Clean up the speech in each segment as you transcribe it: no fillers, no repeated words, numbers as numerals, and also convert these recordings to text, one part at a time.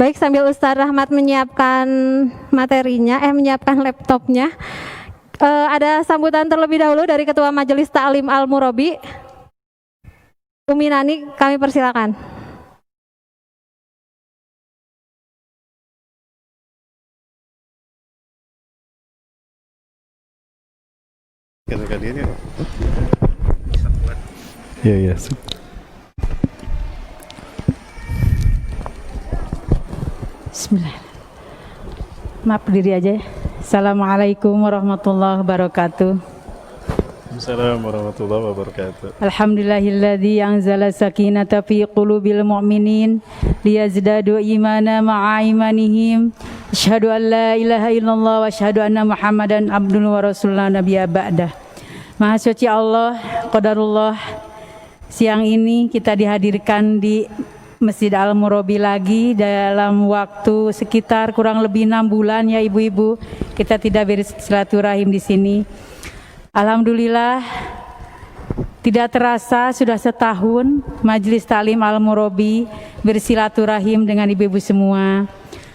Baik, sambil Ustaz Rahmat menyiapkan materinya, menyiapkan laptopnya, ada sambutan terlebih dahulu dari Ketua Majelis Ta'lim Al-Murabi, Umi Nani, kami persilakan. Kadang-kadang ya. Ya. Bismillah. Maaf berdiri aja ya. Assalamualaikum warahmatullahi wabarakatuh. Assalamualaikum warahmatullahi wabarakatuh. Alhamdulillahilladzi anzala sakinata fi qulubil mu'minin liyazdadu imana ma'a imanihim. Asyhadu an la ilaha illallah wa asyhadu anna Muhammadan abduhu wa rasulullah nabiyya ba'dah. Maha suci Allah, qadarullah. Siang ini kita dihadirkan di Masjid Al-Murabi lagi dalam waktu sekitar kurang lebih 6 bulan ya ibu-ibu kita tidak bersilaturahim di sini. Alhamdulillah tidak terasa sudah setahun Majelis Ta'lim Al-Murabi bersilaturahim dengan ibu-ibu semua.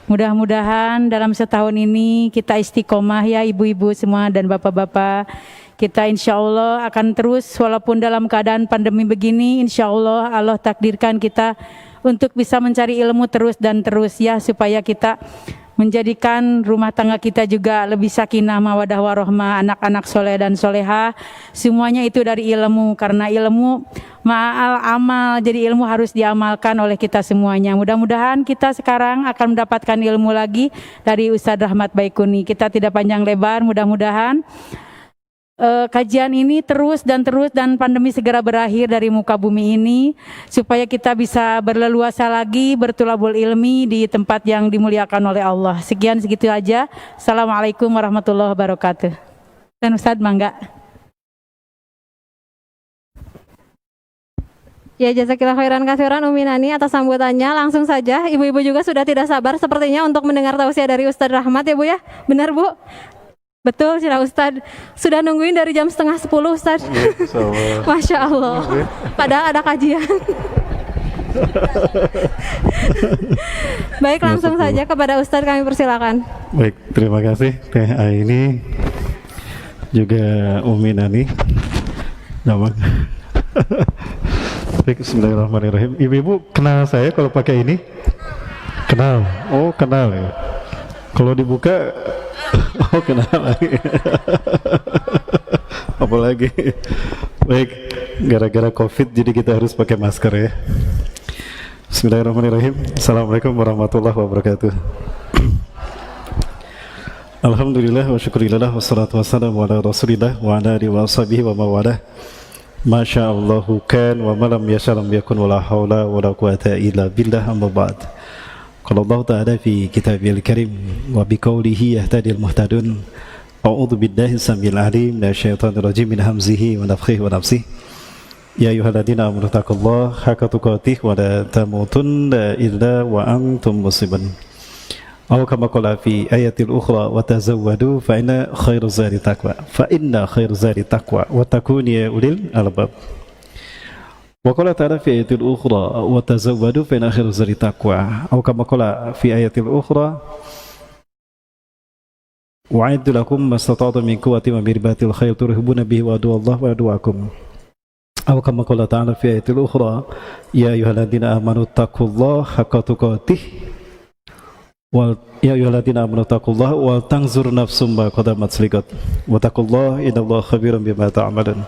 Mudah-mudahan dalam setahun ini kita istiqomah ya ibu-ibu semua dan bapak-bapak. Kita insya Allah akan terus walaupun dalam keadaan pandemi begini, insya Allah Allah takdirkan kita untuk bisa mencari ilmu terus dan terus ya, supaya kita menjadikan rumah tangga kita juga lebih sakinah mawadah warohmah, anak-anak soleh dan soleha, semuanya itu dari ilmu, karena ilmu ma'al amal, jadi ilmu harus diamalkan oleh kita semuanya. Mudah-mudahan kita sekarang akan mendapatkan ilmu lagi dari Ustaz Rahmat Baikuni. Kita tidak panjang lebar, mudah-mudahan kajian ini terus dan pandemi segera berakhir dari muka bumi ini, supaya kita bisa berleluasa lagi bertulabul ilmi di tempat yang dimuliakan oleh Allah. Sekian segitu aja. Assalamualaikum warahmatullahi wabarakatuh. Dan Ustadz mangga. Ya, jazakillah khairan katsiran Umi Nani atas sambutannya. Langsung saja, ibu-ibu juga sudah tidak sabar sepertinya untuk mendengar tausiah dari Ustaz Rahmat ya Bu ya. Benar Bu? Betul, Cina Ustadz. Sudah nungguin dari jam 9:30 Ustadz. Ya, Masya Allah. Padahal ada kajian. Baik, langsung saja kepada Ustadz kami persilakan. Baik, terima kasih Teh Aini, juga Umi Nani. Nama. Baik, bismillahirrahmanirrahim. Ibu-ibu kenal saya kalau pakai ini? Kenal? Oh, kenal ya. Kalau dibuka, oh kenal lagi. Apalagi. Baik, gara-gara COVID jadi kita harus pakai masker ya. Bismillahirrahmanirrahim. Assalamualaikum warahmatullahi wabarakatuh. Alhamdulillah wa syukurillah wassalatu wassalamu ala rasulillah wa ala alihi wa sahbihi wa mawalah. Masya'allahu kan wa malam yashalam yakun wa la hawla wa la quwata illa billah amma ba'd. Qala Allah Ta'ala fi kitabil karim wa biqaulihi yahtadil muhtadun. A'udzu billahi samil alim minasyaitonir rajim min hamzihi wa nafthihi wa nafsihi. Ya ayyuhalladzina amanu taqullaha haqqa tuqatih wa la tamutunna illa wa antum muslimun. Aw kama qala fi ayatil ukhra wa tazawwadu fa inna khairu zadi taqwa. Fa inna khairu zadi taqwa wa takunu ya ulil albab. Wa qala ta'ala fi ayatil ukhra wa tazawwadu fa inna khairu zadi taqwa. Aw kama qala fi ayatil ukhra wa'iddu lakum mastata'tum min quwwatin wa min ribatil khayl turhibuna bihi wa aduwallahi wa aduwakum. Aw kama qala ta'ala fi ayatil ukhra ya ayyuhalladzina amanu taqullaha haqqa tuqatih wal ya ayyuhalladzina amanu taqullaha wal tanzur nafsum ma qaddamat liqad wa taqullaha innallaha khabirum bima ta'malun.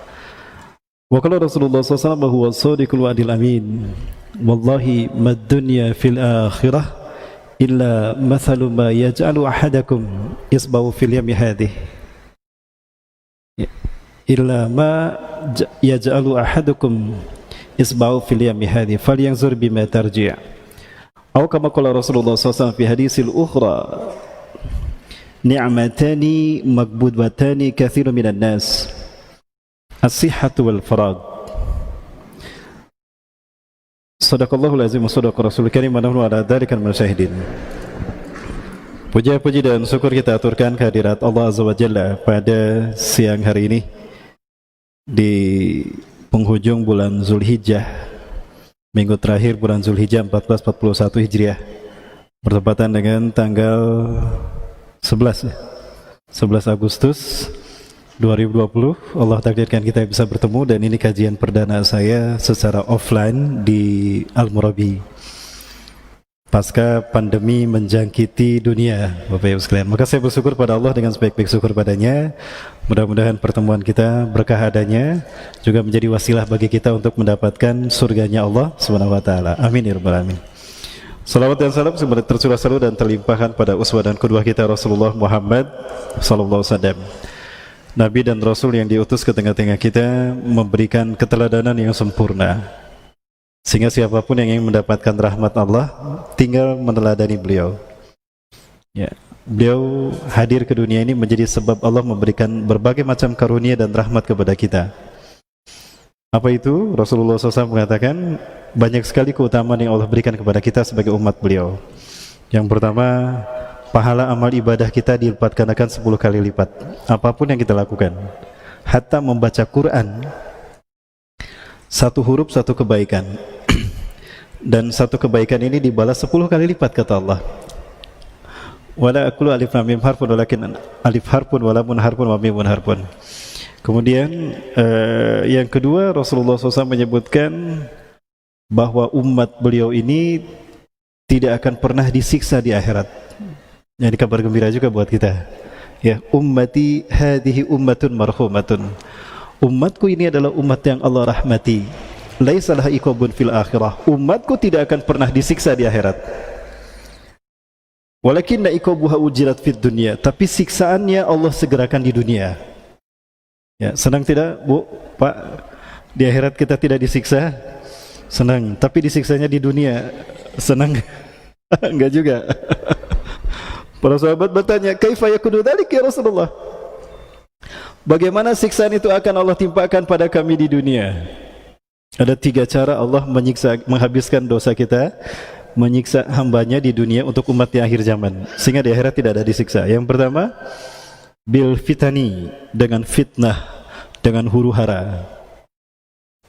Wa qala Rasulullah sallallahu alaihi wasallam huwa shadiqul wa'dil amin. Wallahi mad dunya fil akhirah illa mathalu ma yaj'alu ahadakum isbahu fil yami hadhihi. Illa ma yaj'alu ahadukum isbahu fil yami hadhihi falyanzur bima tarji'. Aw kama qala Rasulullah sallallahu alaihi wasallam fi hadisil ukhra ni'matani maghbubatani katsirun minan nas. As-sihhatu wal farag. Sadaqallahul azim wa sadaqa rasulul karim wa nahnu ala dzalika masyahidin. Puja-puji dan syukur kita aturkan kehadirat Allah Azza wa Jalla pada siang hari ini di penghujung bulan Zulhijjah, minggu terakhir bulan Zulhijjah 1441 Hijriah, bertepatan dengan tanggal 11 ya. 11 Agustus 2020. Allah takdirkan kita bisa bertemu, dan ini kajian perdana saya secara offline di Al-Murabi pasca pandemi menjangkiti dunia, Bapak Ibu sekalian. Maka saya bersyukur pada Allah dengan sebaik-baik syukur padanya. Mudah-mudahan pertemuan kita berkah adanya, juga menjadi wasilah bagi kita untuk mendapatkan surganya Allah Subhanahu wa taala. Amin ya rabbal alamin. Salawat dan salam semoga tercurah selalu dan terlimpahkan pada uswah dan qudwah kita Rasulullah Muhammad sallallahu alaihi wasallam. Nabi dan Rasul yang diutus ke tengah-tengah kita, memberikan keteladanan yang sempurna, sehingga siapapun yang ingin mendapatkan rahmat Allah tinggal meneladani beliau. Ya, beliau hadir ke dunia ini menjadi sebab Allah memberikan berbagai macam karunia dan rahmat kepada kita. Apa itu? Rasulullah SAW mengatakan banyak sekali keutamaan yang Allah berikan kepada kita sebagai umat beliau. Yang pertama, pahala amal ibadah kita dilipat gandakan 10 kali lipat. Apapun yang kita lakukan, hatta membaca Quran, satu huruf satu kebaikan, dan satu kebaikan ini dibalas 10 kali lipat, kata Allah. Wala aqulu alif lam mim harfun walakin alif harfun wa lamun harfun wa mimun harfun. Kemudian yang kedua, Rasulullah SAW menyebutkan bahwa umat beliau ini tidak akan pernah disiksa di akhirat. Jadi kabar gembira juga buat kita. Ya, ummati hadhihi ummatun marhumatun. Umatku ini adalah umat yang Allah rahmati. Laisa laha iqabun fil akhirah. Umatku tidak akan pernah disiksa di akhirat. Walakinna iqabuha ujirat fid dunya. Tapi siksaannya Allah segerakan di dunia. Ya, senang tidak, Bu, Pak? Di akhirat kita tidak disiksa? Senang. Tapi disiksanya di dunia, senang? Enggak juga. Para sahabat bertanya, kaifa yakunu dzalik ya Rasulullah? Bagaimana siksaan itu akan Allah timpakan pada kami di dunia? Ada 3 cara Allah menyiksa, menghabiskan dosa kita, menyiksa hambanya di dunia untuk umat di akhir zaman, sehingga di akhirat tidak ada disiksa. Yang pertama, bil fitani, dengan fitnah, dengan huru hara.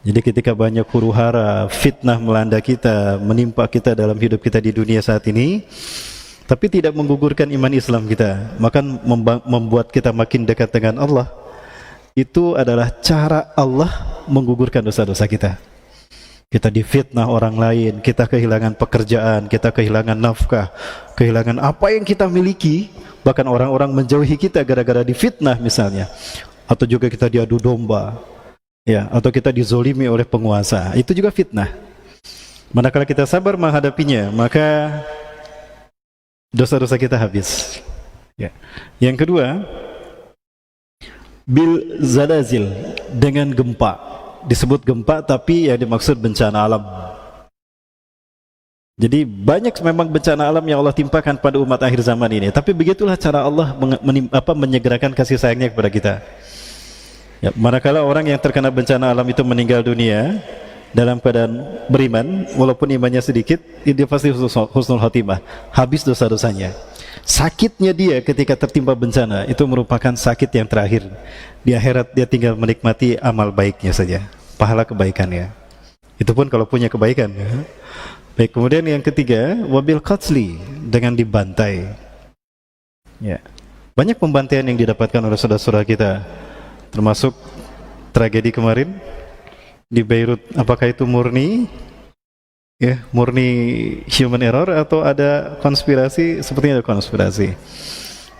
Jadi ketika banyak huru hara, fitnah melanda kita, menimpa kita dalam hidup kita di dunia saat ini, tapi tidak menggugurkan iman Islam kita, maka membuat kita makin dekat dengan Allah. Itu adalah cara Allah menggugurkan dosa-dosa kita. Kita difitnah orang lain, kita kehilangan pekerjaan, kita kehilangan nafkah, kehilangan apa yang kita miliki, bahkan orang-orang menjauhi kita gara-gara difitnah misalnya, atau juga kita diadu domba, ya, atau kita dizolimi oleh penguasa. Itu juga fitnah. Manakala kita sabar menghadapinya, maka dosa-dosa kita habis. Ya. Yang kedua, bil zalazil, dengan gempa. Disebut gempa, tapi yang dimaksud bencana alam. Jadi banyak memang bencana alam yang Allah timpakan pada umat akhir zaman ini. Tapi begitulah cara Allah menyegerakan kasih sayangnya kepada kita. Ya, manakala orang yang terkena bencana alam itu meninggal dunia dalam keadaan beriman, walaupun imannya sedikit, dia pasti husnul khotimah, habis dosa-dosanya. Sakitnya dia ketika tertimpa bencana itu merupakan sakit yang terakhir. Di akhirat dia tinggal menikmati amal baiknya saja, pahala kebaikannya. Itu pun kalau punya kebaikan, ya. Baik, kemudian yang ketiga, wabil qatli, dengan dibantai. Ya. Banyak pembantaian yang didapatkan oleh saudara-saudara kita, termasuk tragedi kemarin di Beirut. Apakah itu murni murni human error atau ada konspirasi? Sepertinya ada konspirasi.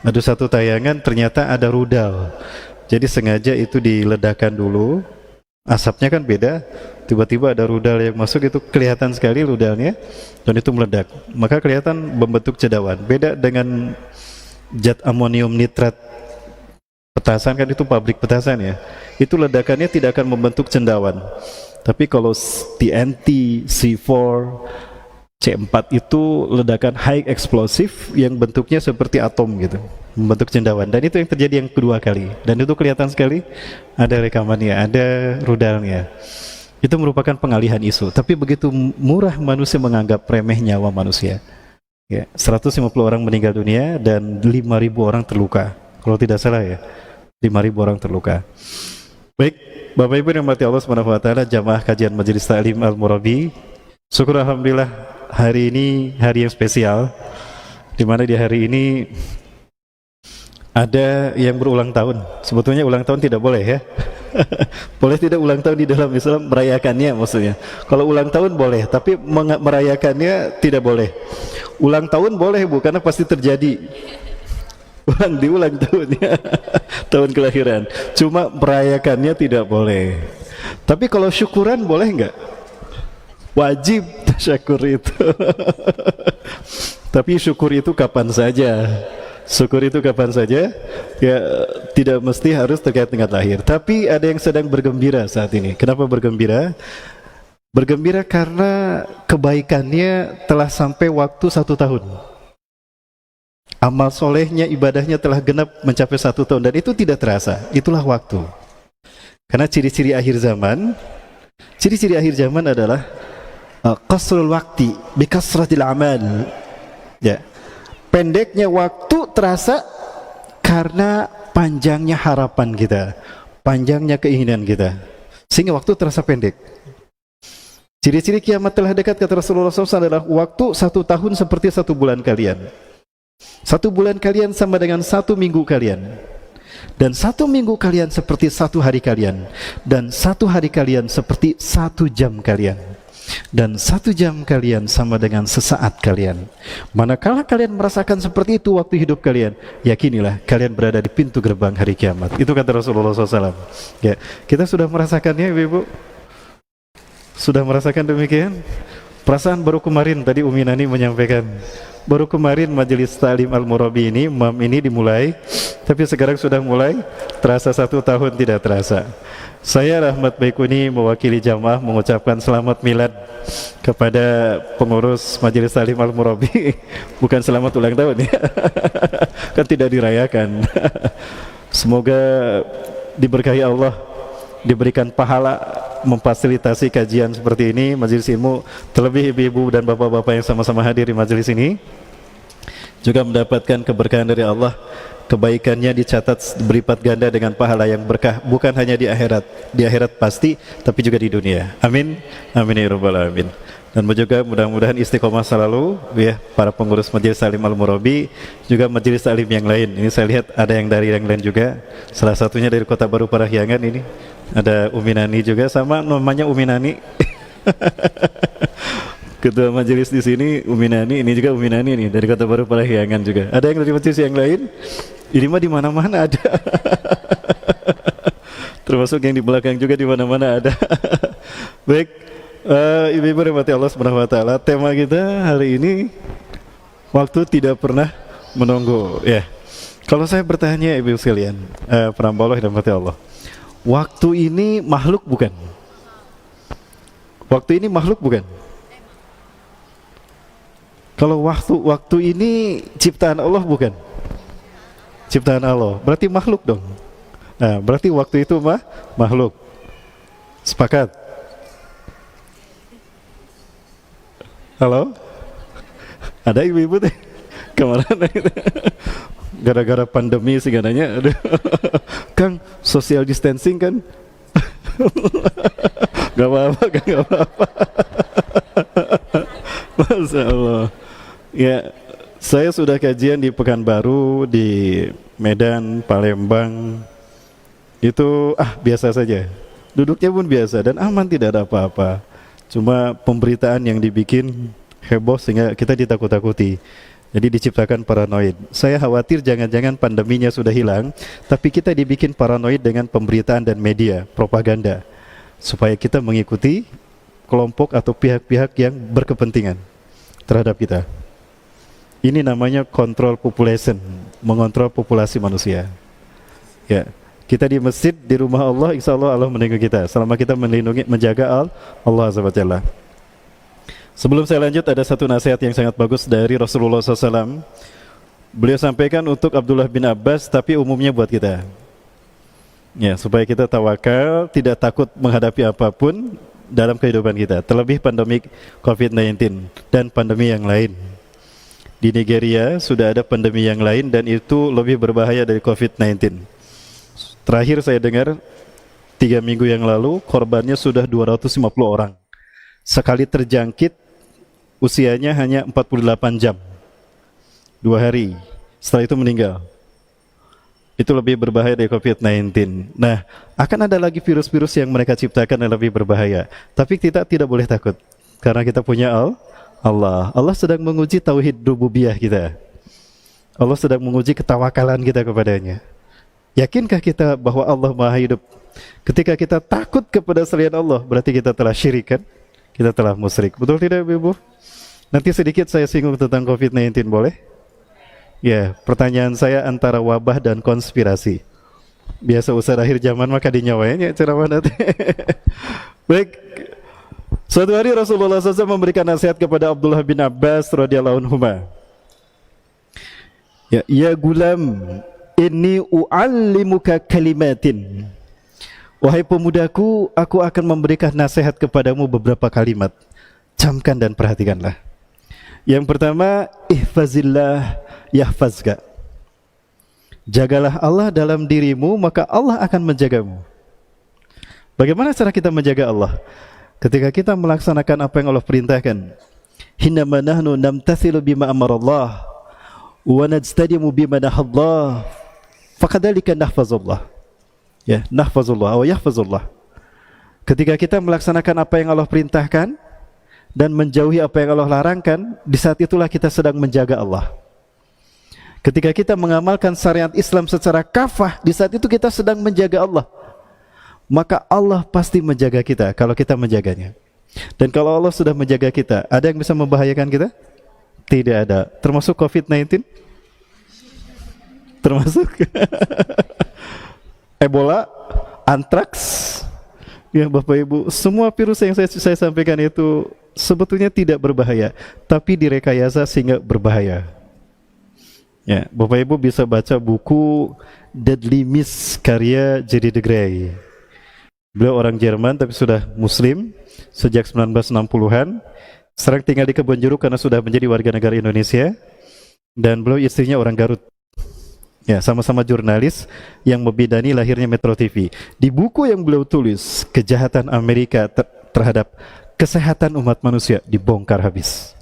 Ada satu tayangan ternyata ada rudal, jadi sengaja itu diledakkan dulu, asapnya kan beda, tiba-tiba ada rudal yang masuk, itu kelihatan sekali rudalnya, dan itu meledak, maka kelihatan membentuk cedawan. Beda dengan zat amonium nitrat petasan, kan itu pabrik petasan ya, itu ledakannya tidak akan membentuk cendawan. Tapi kalau TNT, C4, C4 itu ledakan high explosive yang bentuknya seperti atom gitu, membentuk cendawan. Dan itu yang terjadi yang kedua kali, dan itu kelihatan sekali, ada rekamannya, ada rudalnya. Itu merupakan pengalihan isu. Tapi begitu murah manusia menganggap remeh nyawa manusia. Ya, 150 orang meninggal dunia dan 5.000 orang terluka. Kalau tidak salah ya, 5.000 orang terluka. Baik, Bapak Ibu yang dirahmati Allah Subhanahu wa taala, jamaah kajian Majelis Ta'lim Al-Murabi. Syukur alhamdulillah hari ini hari yang spesial. di mana di hari ini ada yang berulang tahun. Sebetulnya ulang tahun tidak boleh ya. Boleh tidak ulang tahun di dalam Islam, merayakannya maksudnya. Kalau ulang tahun boleh, tapi merayakannya tidak boleh. Ulang tahun boleh Bu, karena pasti terjadi. Diulang tahunnya, tahun kelahiran. Cuma merayakannya tidak boleh. Tapi kalau syukuran boleh nggak? Wajib tasyakur itu. Tapi syukur itu kapan saja. Syukur itu kapan saja, ya tidak mesti harus terkait dengan lahir. Tapi ada yang sedang bergembira saat ini. Kenapa bergembira? Bergembira karena kebaikannya telah sampai waktu 1 tahun. Amal solehnya, ibadahnya telah genap mencapai 1 tahun. Dan itu tidak terasa, itulah waktu. Karena ciri-ciri akhir zaman adalah qasrul waqti bikasratil amal. Ya. Pendeknya waktu terasa karena panjangnya harapan kita, panjangnya keinginan kita, sehingga waktu terasa pendek. Ciri-ciri kiamat telah dekat, kata Rasulullah SAW, adalah waktu 1 tahun seperti 1 bulan kalian. 1 bulan kalian sama dengan 1 minggu kalian, dan 1 minggu kalian seperti 1 hari kalian, dan 1 hari kalian seperti 1 jam kalian, dan 1 jam kalian sama dengan sesaat kalian. Manakala kalian merasakan seperti itu waktu hidup kalian, yakinilah kalian berada di pintu gerbang hari kiamat. Itu kata Rasulullah SAW. Ya, kita sudah merasakannya, Ibu. Sudah merasakan demikian? Perasaan baru kemarin tadi Umi Nani menyampaikan, baru kemarin majelis ta'lim al-murabi ini, MAM ini dimulai, tapi sekarang sudah mulai terasa 1 tahun tidak terasa. Saya Rahmat Baikuni mewakili jamaah mengucapkan selamat milad kepada pengurus Majelis Ta'lim Al-Murabi. Bukan selamat ulang tahun ya. Kan tidak dirayakan. Semoga diberkahi Allah, diberikan pahala memfasilitasi kajian seperti ini, majelis ilmu, terlebih ibu-ibu dan bapak-bapak yang sama-sama hadir di majelis ini juga mendapatkan keberkahan dari Allah. Kebaikannya dicatat berlipat ganda dengan pahala yang berkah, bukan hanya di akhirat pasti, tapi juga di dunia. Amin, amin ya rabbal alamin. Dan juga mudah-mudahan istiqomah selalu ya para pengurus Majelis Ta'lim Al-Murabi, juga majelis ta'lim yang lain. Ini saya lihat ada yang dari yang lain juga, salah satunya dari Kota Baru Parahyangan ini. Ada Umi Nani juga, sama namanya Umi Nani. Ketua majelis di sini Umi Nani, ini juga Umi Nani nih dari Kota Baru Parahyangan juga. Ada yang dari majelis yang lain? Ini mah di mana-mana ada. Termasuk yang di belakang juga di mana-mana ada. Baik, ibu-ibu rahmati Allah Subhanahu wa taala, tema kita hari ini waktu tidak pernah menunggu. Ya. Kalau saya bertanya ibu sekalian, penambah Allah dan rahmati Allah. Waktu ini makhluk bukan? Waktu ini makhluk bukan? Kalau waktu ini ciptaan Allah bukan? Ciptaan Allah, berarti makhluk dong. Nah, berarti waktu itu makhluk. Sepakat? Halo? Ada ibu-ibu teh? Kemana itu? Gara-gara pandemi sih katanya. Kang, social distancing kan? Gak apa-apa, Kang, gak apa-apa. Masya Allah. Ya, saya sudah kajian di Pekanbaru, di Medan, Palembang. Itu biasa saja. Duduknya pun biasa dan aman, tidak ada apa-apa. Cuma pemberitaan yang dibikin heboh sehingga kita ditakut-takuti. Jadi diciptakan paranoid. Saya khawatir jangan-jangan pandeminya sudah hilang, tapi kita dibikin paranoid dengan pemberitaan dan media, propaganda, supaya kita mengikuti kelompok atau pihak-pihak yang berkepentingan terhadap kita. Ini namanya control population, mengontrol populasi manusia. Ya, kita di masjid, di rumah Allah, insya Allah Allah melindungi kita selama kita melindungi, menjaga Allah Azza wa Jalla. Sebelum saya lanjut, ada satu nasihat yang sangat bagus dari Rasulullah SAW. Beliau sampaikan untuk Abdullah bin Abbas, tapi umumnya buat kita. Ya, supaya kita tawakal, tidak takut menghadapi apapun dalam kehidupan kita, terlebih pandemi COVID-19 dan pandemi yang lain. Di Nigeria sudah ada pandemi yang lain dan itu lebih berbahaya dari COVID-19. Terakhir saya dengar 3 minggu yang lalu korbannya sudah 250 orang. Sekali terjangkit usianya hanya 48 jam. 2 hari. Setelah itu meninggal. Itu lebih berbahaya dari COVID-19. Nah, akan ada lagi virus-virus yang mereka ciptakan yang lebih berbahaya. Tapi kita tidak boleh takut. Karena kita punya Allah. Allah sedang menguji tauhid rububiyah kita. Allah sedang menguji ketawakalan kita kepadanya. Yakinkah kita bahwa Allah Maha Hidup? Ketika kita takut kepada selain Allah, berarti kita telah syirik kan? Kita telah musyrik. Betul tidak, Ibu? Nanti sedikit saya singgung tentang COVID-19, boleh? Ya, pertanyaan saya antara wabah dan konspirasi. Biasa usaha akhir zaman maka dinyawanya ceramah nanti. Baik. Suatu hari Rasulullah SAW memberikan nasihat kepada Abdullah bin Abbas radhiyallahu anhu. Ya gulam, inni u'allimuka kalimatin. Wahai pemudaku, aku akan memberikan nasihat kepadamu beberapa kalimat. Camkan dan perhatikanlah. Yang pertama, ihfazillah yahfazka. Jagalah Allah dalam dirimu, maka Allah akan menjagamu. Bagaimana cara kita menjaga Allah? Ketika kita melaksanakan apa yang Allah perintahkan. Hinama nahnu namtathilu bima amarallah wa najtadimu bima nahadlah, fakadzalika nahfazullah. Ya, nahfazullah wa yahfazullah. Ketika kita melaksanakan apa yang Allah perintahkan dan menjauhi apa yang Allah larangkan, di saat itulah kita sedang menjaga Allah. Ketika kita mengamalkan syariat Islam secara kafah, di saat itu kita sedang menjaga Allah. Maka Allah pasti menjaga kita kalau kita menjaganya. Dan kalau Allah sudah menjaga kita, ada yang bisa membahayakan kita? Tidak ada. Termasuk COVID-19? Termasuk Ebola, antraks. Ya Bapak Ibu, semua virus yang saya sampaikan itu sebetulnya tidak berbahaya, tapi direkayasa sehingga berbahaya. Ya, Bapak Ibu bisa baca buku Deadly Mist karya Jerry de Grey. Beliau orang Jerman tapi sudah Muslim sejak 1960-an. Sekarang tinggal di Kebonjeruk karena sudah menjadi warga negara Indonesia. Dan beliau istrinya orang Garut. Ya, sama-sama jurnalis yang membidani lahirnya Metro TV. Di buku yang beliau tulis, kejahatan Amerika terhadap kesehatan umat manusia dibongkar habis.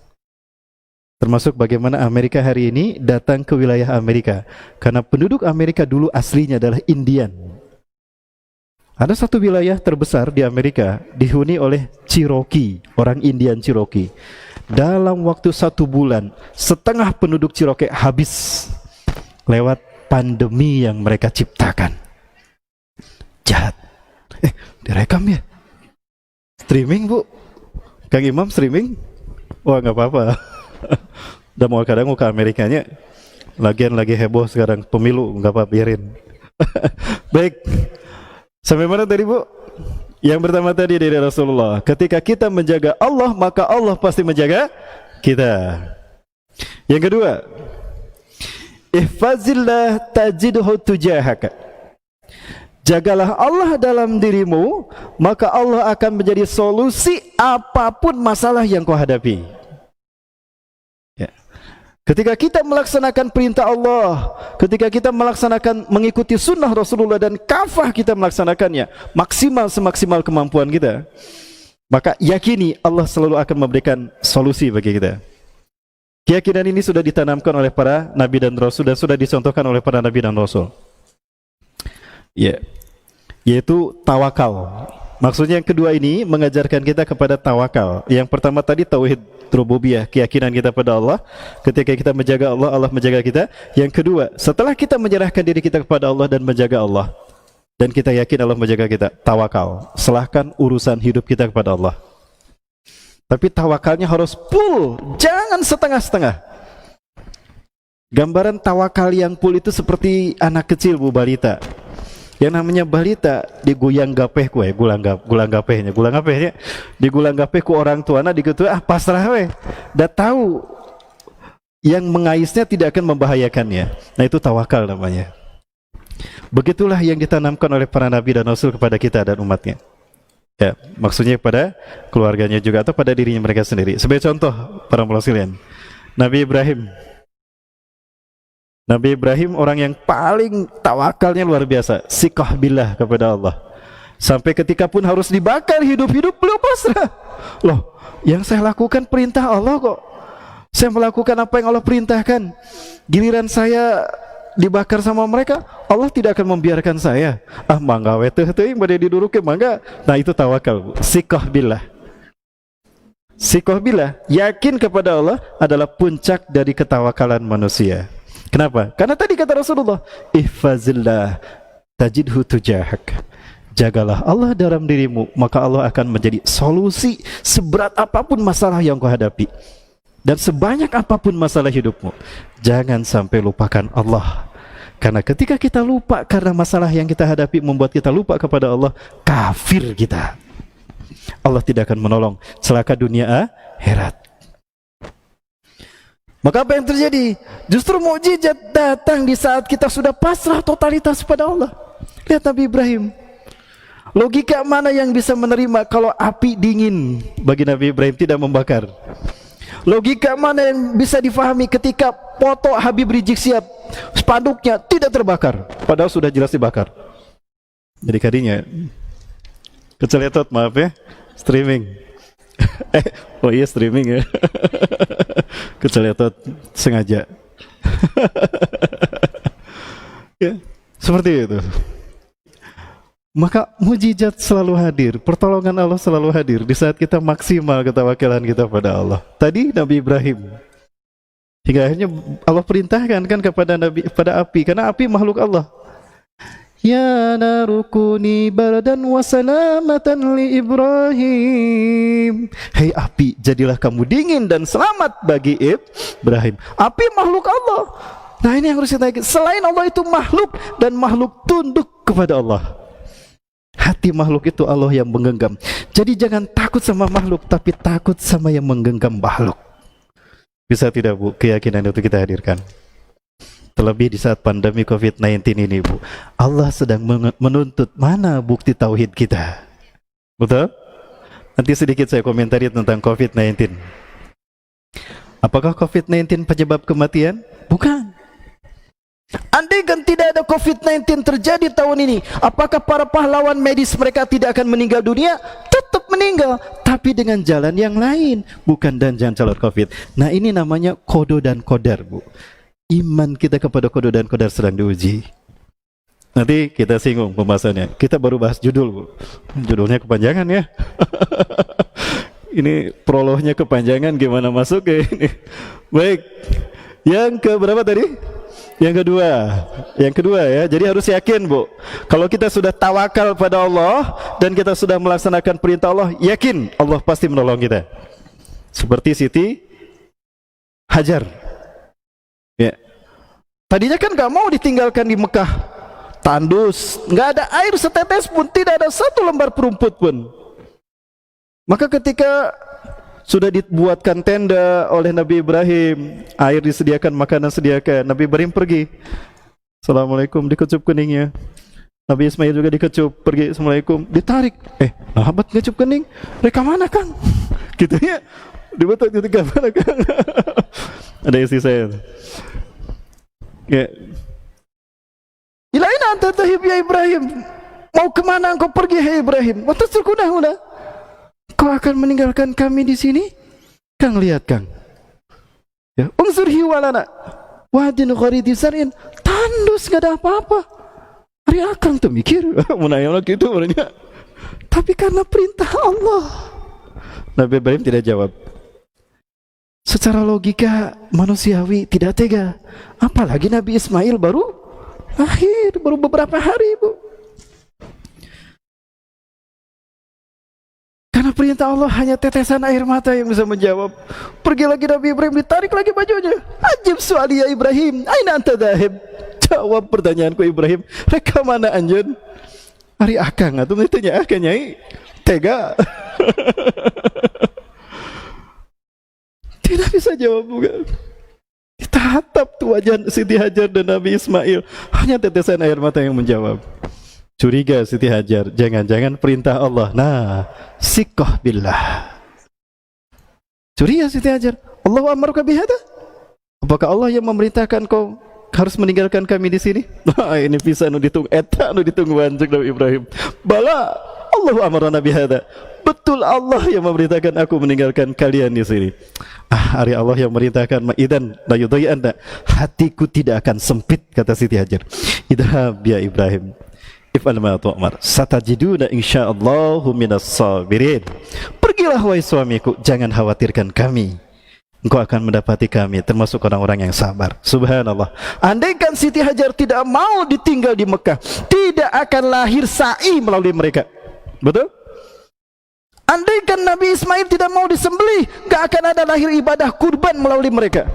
Termasuk bagaimana Amerika hari ini datang ke wilayah Amerika. Karena penduduk Amerika dulu aslinya adalah Indian. Ada satu wilayah terbesar di Amerika dihuni oleh Cherokee, orang Indian Cherokee. Dalam waktu 1 bulan, setengah penduduk Cherokee habis lewat pandemi yang mereka ciptakan. Jahat. Direkam ya? Streaming, Bu? Kang Imam streaming? Wah, nggak apa-apa. Udah mau kadang mau ke Amerikanya. Lagian lagi heboh sekarang pemilu, nggak apa-apa, biarin. Baik. Sampai mana tadi, Bu? Yang pertama tadi dari Rasulullah, ketika kita menjaga Allah, maka Allah pasti menjaga kita. Yang kedua, ihfazillah tajidhu tujahaka. Jagalah Allah dalam dirimu, maka Allah akan menjadi solusi apapun masalah yang kau hadapi. Ya. Ketika kita melaksanakan perintah Allah, ketika kita melaksanakan mengikuti sunnah Rasulullah dan kafah kita melaksanakannya maksimal semaksimal kemampuan kita, maka yakini Allah selalu akan memberikan solusi bagi kita. Keyakinan ini sudah ditanamkan oleh para nabi dan rasul dan sudah dicontohkan oleh para nabi dan rasul. Ya, yaitu tawakal. Maksudnya yang kedua ini mengajarkan kita kepada tawakal. Yang pertama tadi tauhid rububiyah, keyakinan kita pada Allah. Ketika kita menjaga Allah, Allah menjaga kita. Yang kedua, setelah kita menyerahkan diri kita kepada Allah dan menjaga Allah, dan kita yakin Allah menjaga kita, tawakal. Serahkan urusan hidup kita kepada Allah. Tapi tawakalnya harus full, jangan setengah-setengah. Gambaran tawakal yang full itu seperti anak kecil, Bu, balita. Yang namanya balita digoyang gapeh ku, gulang gapehnya, digulang gapeh ku orang tuana digetu pasrah we. Dah tahu yang mengaisnya tidak akan membahayakannya. Nah, itu tawakal namanya. Begitulah yang ditanamkan oleh para nabi dan rasul kepada kita dan umatnya. Ya, maksudnya pada keluarganya juga atau pada dirinya mereka sendiri. Sebagai contoh para sekalian, Nabi Ibrahim orang yang paling tawakalnya luar biasa, siqah billah kepada Allah. Sampai ketika pun harus dibakar hidup-hidup beliau pasrah. Loh, yang saya lakukan perintah Allah kok. Saya melakukan apa yang Allah perintahkan. Giliran saya dibakar sama mereka, Allah tidak akan membiarkan saya. Ah, mangga we teh teuing bade diduruke mangga. Nah, itu tawakal, Bu. Siqah billah. Siqah billah, yakin kepada Allah adalah puncak dari ketawakalan manusia. Kenapa? Karena tadi kata Rasulullah, ihfazillah tajidhu tujahak. Jagalah Allah dalam dirimu, maka Allah akan menjadi solusi seberat apapun masalah yang kau hadapi. Dan sebanyak apapun masalah hidupmu, jangan sampai lupakan Allah. Karena ketika kita lupa karena masalah yang kita hadapi membuat kita lupa kepada Allah, kafir kita. Allah tidak akan menolong, celaka dunia akhirat. Maka apa yang terjadi? Justru mukjizat datang di saat kita sudah pasrah totalitas pada Allah. Lihat Nabi Ibrahim. Logika mana yang bisa menerima kalau api dingin bagi Nabi Ibrahim tidak membakar? Logika mana yang bisa difahami ketika foto Habib Rizik Sihab spanduknya tidak terbakar, padahal sudah jelas dibakar? Jadi kadinya keceletot, maaf ya, streaming. Oh iya streaming ya. Keceletot sengaja. Ya, seperti itu. Maka mujizat selalu hadir, pertolongan Allah selalu hadir di saat kita maksimal ketawakalan kita pada Allah. Tadi Nabi Ibrahim, hingga akhirnya Allah perintahkan kan kepada api, karena api makhluk Allah. Ya narukuni bardan wa salamatan li Ibrahim. Hei api, jadilah kamu dingin dan selamat bagi Ibrahim. Api makhluk Allah. Nah ini yang harus kita ingat. Selain Allah itu makhluk, dan makhluk tunduk kepada Allah. Hati makhluk itu Allah yang menggenggam. Jadi jangan takut sama makhluk, tapi takut sama yang menggenggam makhluk. Bisa tidak Bu, keyakinan itu kita hadirkan? Terlebih di saat pandemi COVID-19 ini Bu, Allah sedang menuntut mana bukti tauhid kita. Betul? Nanti sedikit saya komentari tentang COVID-19. Apakah COVID-19 penyebab kematian? Bukan. Andai kan tidak ada COVID-19 terjadi tahun ini, apakah para pahlawan medis mereka tidak akan meninggal dunia? Tetap meninggal, tapi dengan jalan yang lain, bukan dan jangan calon COVID. Nah ini namanya kodo dan kodar Bu. Iman kita kepada kodo dan kodar sedang diuji. Nanti kita singgung pembahasannya. Kita baru bahas judul Bu. Judulnya kepanjangan ya. Ini prolognya kepanjangan, gimana masuk ya ini. Baik, yang ke berapa tadi? Yang kedua ya. Jadi harus yakin Bu, kalau kita sudah tawakal pada Allah dan kita sudah melaksanakan perintah Allah, yakin Allah pasti menolong kita. Seperti Siti Hajar ya. Tadinya kan gak mau ditinggalkan di Mekah, tandus, gak ada air setetes pun, tidak ada satu lembar perumput pun. Maka ketika sudah dibuatkan tenda oleh Nabi Ibrahim, air disediakan, makanan sediakan, Nabi Ibrahim pergi. Assalamualaikum, dikecup keningnya. Nabi Ismail juga dikecup, pergi, Assalamualaikum, ditarik. Nahabat ngecup kening, mereka mana Kang? Gitu ya, dibetul ketika mana Kang? Ada istri saya. Ya. Ilaina anta tahib ya Ibrahim, mau kemana engkau pergi hai Ibrahim? Watas terkudah-kudah. Kau akan meninggalkan kami di sini? Kang lihat Kang. Ya, unsur hiwalana. Wadin gharidi sarin. Tandus gak ada apa-apa. Hari akang tuh mikir, menayanglah gitu orangnya. Tapi karena perintah Allah, Nabi Ibrahim tidak jawab. Secara logika manusiawi tidak tega. Apalagi Nabi Ismail baru lahir, baru beberapa hari Bu. Karena perintah Allah hanya tetesan air mata yang bisa menjawab. Pergi lagi Nabi Ibrahim, ditarik lagi bajunya. Ajib su'ali ya Ibrahim, aina anta dhahib? Jawab pertanyaanku Ibrahim, reka mana anjeun? Hari akang atuh ditanya akang nyai. Tega. Tidak bisa jawab bukan. Ditatap tuh wajah Siti Hajar dan Nabi Ismail, hanya tetesan air mata yang menjawab. Curiga Siti Hajar, jangan-jangan perintah Allah. Nah, siqah billah. Curiga Siti Hajar, Allah amarka bihada? Apakah Allah yang memerintahkan kau harus meninggalkan kami di sini? Nah, ini bisa nu ditunggu eta nu ditunggu anjek Nabi Ibrahim. Bala, Allah amarna bihada. Betul Allah yang memerintahkan aku meninggalkan kalian di sini. Hari Allah yang merintahkan, idan la yudayyanna, hatiku tidak akan sempit, kata Siti Hajar. Idhab ya Ibrahim, if'al ma tu'mar, satajiduna insyaallahu minas sabirin. Pergilah wahai suamiku, jangan khawatirkan kami, engkau akan mendapati kami termasuk orang-orang yang sabar. Subhanallah. Andaikan Siti Hajar tidak mau ditinggal di Mekah, tidak akan lahir sa'i melalui mereka. Betul? Andaikan Nabi Ismail tidak mau disembelih, gak akan ada lahir ibadah kurban melalui mereka.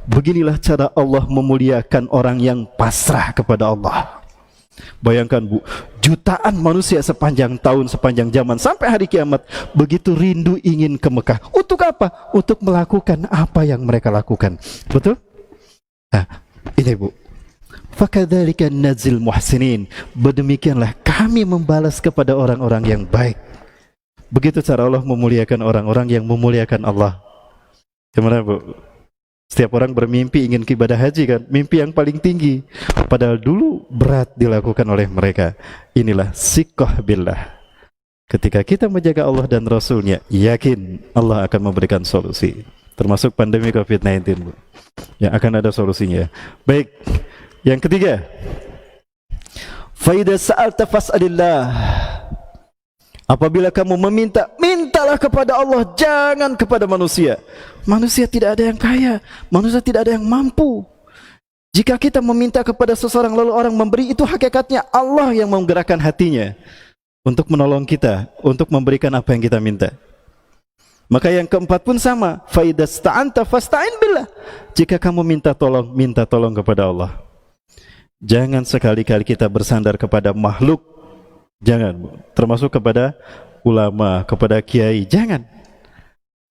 Beginilah cara Allah memuliakan orang yang pasrah kepada Allah. Bayangkan Bu, jutaan manusia sepanjang tahun, sepanjang zaman sampai hari kiamat begitu rindu ingin ke Mekah. Untuk apa? Untuk melakukan apa yang mereka lakukan. Betul? Nah, ini Bu, fakadzalika nazil muhsinin, bedemikianlah kami membalas kepada orang-orang yang baik. Begitu cara Allah memuliakan orang-orang yang memuliakan Allah. Gimana Bu? Setiap orang bermimpi ingin ke ibadah haji kan, mimpi yang paling tinggi, padahal dulu berat dilakukan oleh mereka. Inilah siqah billah. Ketika kita menjaga Allah dan Rasulnya, yakin Allah akan memberikan solusi. Termasuk pandemi COVID-19 Bu, yang akan ada solusinya. Baik, yang ketiga, fa idza sa'alta fas'alillah. Apabila kamu meminta, mintalah kepada Allah, jangan kepada manusia. Manusia tidak ada yang kaya, manusia tidak ada yang mampu. Jika kita meminta kepada seseorang lalu orang memberi, itu hakikatnya Allah yang menggerakkan hatinya untuk menolong kita, untuk memberikan apa yang kita minta. Maka yang keempat pun sama, fa idza sta'anta fasta'in billah. Jika kamu minta tolong kepada Allah. Jangan sekali-kali kita bersandar kepada makhluk. Jangan, termasuk kepada ulama, kepada kiai, jangan.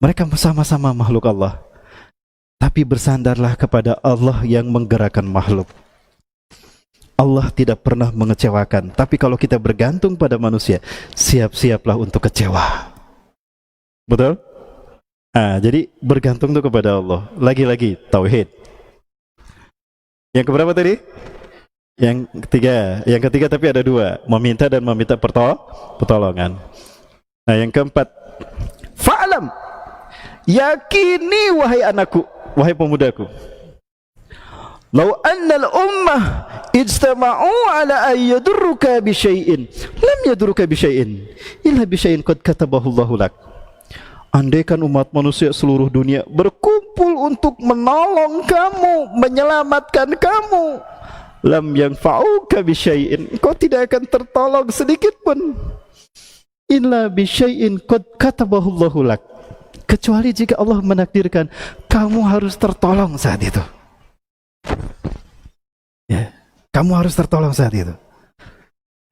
Mereka sama-sama makhluk Allah. Tapi bersandarlah kepada Allah yang menggerakkan makhluk. Allah tidak pernah mengecewakan. Tapi kalau kita bergantung pada manusia, siap-siaplah untuk kecewa. Betul? Jadi bergantung itu kepada Allah. Lagi-lagi tauhid. Yang keberapa tadi? Yang ketiga tapi ada dua, meminta dan meminta pertolongan. Nah, yang keempat, fa'lam, yakini wahai anakku, wahai pemudaku, law annal ummah ijtama'u ala an yadurruka bi syai'in lam yadurruka bi syai'in illa bi syai'in qad katabahu Allahu lak. Andaikan umat manusia seluruh dunia berkumpul untuk menolong kamu, menyelamatkan kamu, lam yanfa'uka bi syai'in, kau tidak akan tertolong sedikit pun, illa bi syai'in qad katabahu Allahu lak, kecuali jika Allah menakdirkan kamu harus tertolong saat itu. Ya, kamu harus tertolong saat itu.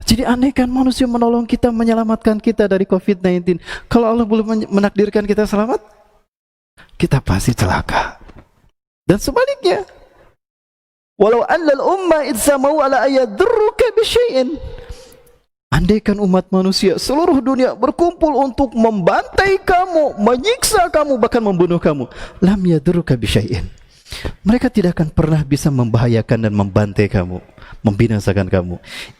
Jadi andaikan manusia menolong kita, menyelamatkan kita dari COVID-19, kalau Allah belum menakdirkan kita selamat, kita pasti celaka. Dan sebaliknya, walau annal umma idzamau ala ayadurruka bi syai'in, andaikan umat manusia seluruh dunia berkumpul untuk membantai kamu, menyiksa kamu, bahkan membunuh kamu, lam yadurruka bi syai'in, mereka tidak akan pernah bisa membahayakan dan membantai kamu, membinasakan kamu,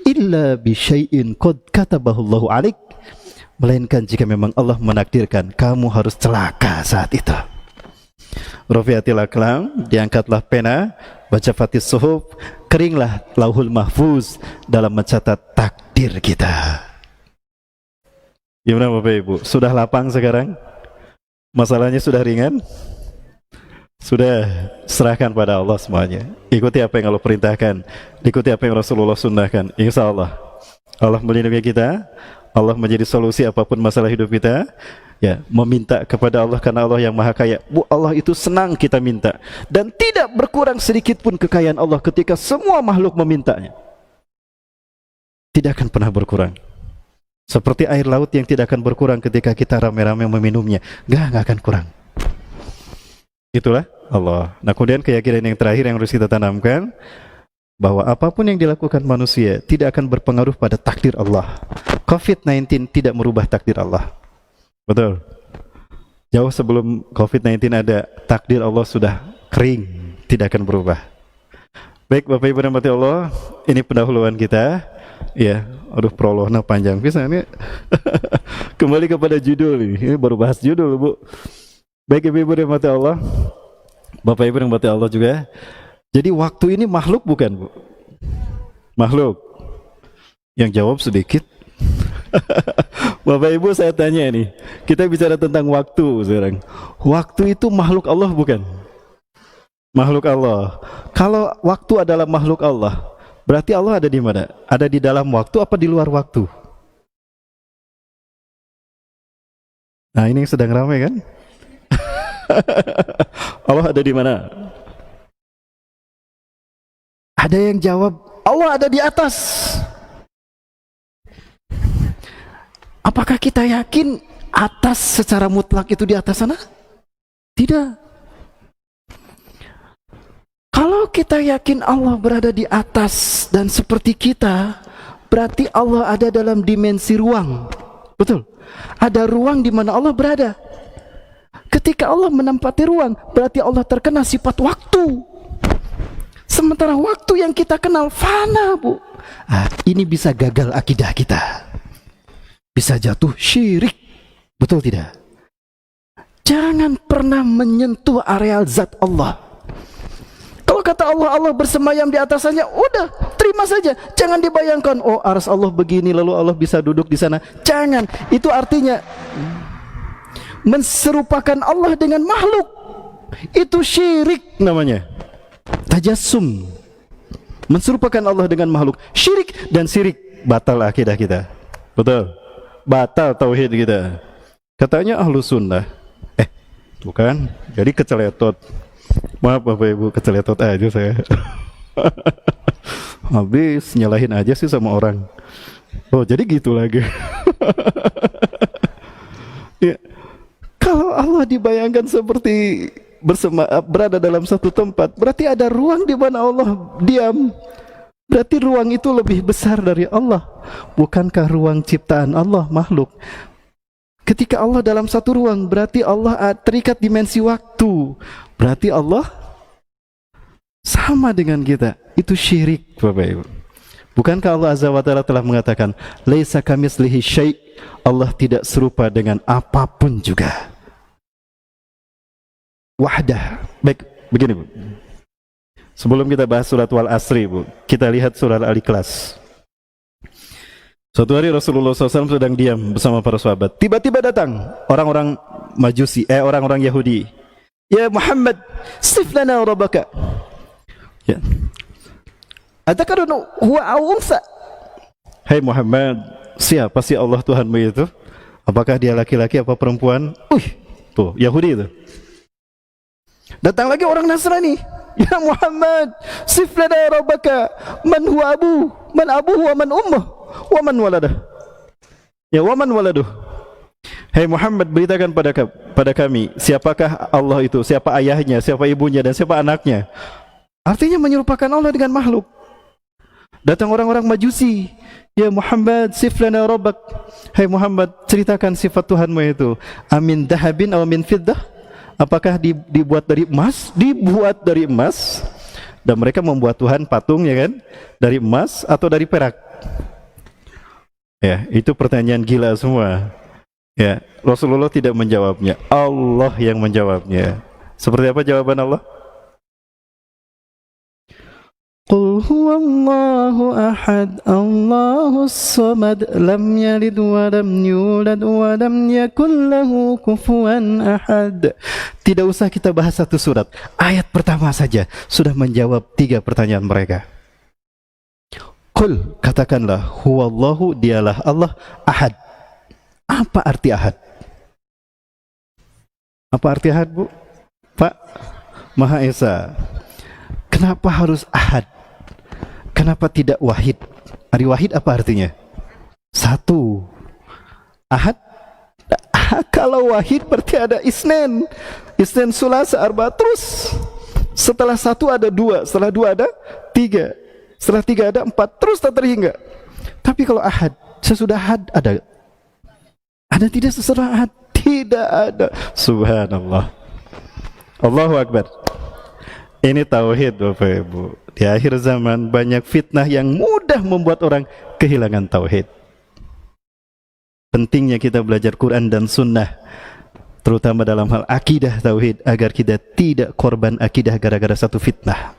illa bi syai'in qad katabahu Allahu alaik, melainkan jika memang Allah menakdirkan kamu harus celaka saat itu. Rufi'atil aqlam, diangkatlah pena, baca fatis suhuf, keringlah lauhul mahfuz dalam mencatat takdir kita. Gimana Bapak Ibu? Sudah lapang sekarang? Masalahnya sudah ringan? Sudah serahkan pada Allah semuanya. Ikuti apa yang Allah perintahkan, ikuti apa yang Rasulullah sunnahkan. Insya Allah Allah melindungi kita, Allah menjadi solusi apapun masalah hidup kita. Ya, meminta kepada Allah karena Allah yang maha kaya. Bu, Allah itu senang kita minta, dan tidak berkurang sedikit pun kekayaan Allah ketika semua makhluk memintanya. Tidak akan pernah berkurang. Seperti air laut yang tidak akan berkurang ketika kita rame-rame meminumnya. Gak akan kurang. Itulah Allah. Nah, kemudian keyakinan yang terakhir yang harus kita tanamkan, bahwa apapun yang dilakukan manusia tidak akan berpengaruh pada takdir Allah. COVID-19 tidak merubah takdir Allah. Betul. Jauh sebelum COVID-19 ada, takdir Allah sudah kering, tidak akan berubah. Baik Bapak Ibu rahmati Allah, ini pendahuluan kita. Ya, aduh prolognya panjang bisa ini. Kembali kepada judul ini baru bahas judul Bu. Baik ibu-ibu rahmati Allah, Bapak Ibu rahmati Allah juga. Jadi waktu ini makhluk bukan, Bu? Makhluk. Yang jawab sedikit. Bapak Ibu saya tanya ini, kita bicara tentang waktu sekarang. Waktu itu makhluk Allah bukan? Makhluk Allah. Kalau waktu adalah makhluk Allah, berarti Allah ada di mana? Ada di dalam waktu apa di luar waktu? Nah, ini yang sedang ramai kan? Allah ada di mana? Ada yang jawab, Allah ada di atas. Apakah kita yakin atas secara mutlak itu di atas sana? Tidak. Kalau kita yakin Allah berada di atas dan seperti kita, berarti Allah ada dalam dimensi ruang. Betul. Ada ruang di mana Allah berada. Ketika Allah menempati ruang, berarti Allah terkena sifat waktu. Sementara waktu yang kita kenal fana, Bu. Ini bisa gagal akidah kita. Bisa jatuh syirik. Betul tidak? Jangan pernah menyentuh areal zat Allah. Kalau kata Allah, Allah bersemayam di atasannya, udah, terima saja. Jangan dibayangkan, oh aras Allah begini, lalu Allah bisa duduk di sana. Jangan. Itu artinya menserupakan Allah dengan makhluk. Itu syirik namanya. Tajassum. Menserupakan Allah dengan makhluk. Syirik, dan syirik batal akidah kita. Betul. Batal tauhid kita. Katanya ahlu sunnah. Bukan. Jadi keceletot. Maaf Bapak Ibu, keceletot aja saya. Habis nyalahin aja sih sama orang. Oh jadi gitu lagi. Ya. Kalau Allah dibayangkan seperti berada dalam satu tempat, berarti ada ruang di mana Allah diam. Berarti ruang itu lebih besar dari Allah. Bukankah ruang ciptaan Allah makhluk? Ketika Allah dalam satu ruang, berarti Allah terikat dimensi waktu. Berarti Allah sama dengan kita. Itu syirik, Bapak Ibu. Bukankah Allah Azza wa Ta'ala telah mengatakan, laisa kamitslihi syai', Allah tidak serupa dengan apapun juga. Wahdah. Baik, begini Bu. Sebelum kita bahas surat Wal Asri Bu, kita lihat surat Al-Ikhlas. Suatu hari Rasulullah SAW sedang diam bersama para sahabat. Tiba-tiba datang orang-orang Majusi, orang-orang Yahudi. Ya Muhammad, sif lana rabbaka. Ya. Atakarunu huwa unsa. Hai Muhammad, siapa sih Allah Tuhanmu itu? Apakah dia laki-laki apa perempuan? Tuh Yahudi itu. Datang lagi orang Nasrani. Ya Muhammad, sif lana rabbaka. Man huwa abu, man abuhu wa man ummuh, wa man waladah. Ya wa man waladuh. Hai Muhammad, beritakan pada kami, siapakah Allah itu, siapa ayahnya, siapa ibunya, dan siapa anaknya. Artinya menyerupakan Allah dengan makhluk. Datang orang-orang Majusi. Ya Muhammad, sif lana rabbak. Hai Muhammad, ceritakan sifat Tuhanmu itu. Amin dahabin atau min fiddah? Apakah dibuat dari emas? Dibuat dari emas. Dan mereka membuat Tuhan patung, ya kan? Dari emas atau dari perak? Ya, itu pertanyaan gila semua. Ya, Rasulullah tidak menjawabnya. Allah yang menjawabnya. Seperti apa jawaban Allah? Qul huwallahu ahad, Allahus samad, lam yalid wa lam yulad wa lam yakul lahu kufuwan ahad. Tidak usah kita bahas satu surat. Ayat pertama saja sudah menjawab 3 pertanyaan mereka. Qul, katakanlah, huwallahu, dialah Allah, ahad. Apa arti ahad? Apa arti ahad, Bu? Pak Maha Esa. Kenapa harus ahad? Kenapa tidak wahid? Ari wahid apa artinya? Satu. Ahad? Kalau wahid berarti ada isnen. Isnen sulasa arba, terus setelah 1 ada 2, setelah 2 ada 3, setelah 3 ada 4, terus tak terhingga. Tapi kalau ahad, sesudah ahad ada. Ada tidak sesudah ahad? Tidak ada. Subhanallah. Allahu Akbar. Ini tauhid Bapak Ibu. Di akhir zaman banyak fitnah yang mudah membuat orang kehilangan tauhid. Pentingnya kita belajar Quran dan Sunnah. terutama dalam hal akidah tauhid, agar kita tidak korban akidah gara-gara satu fitnah.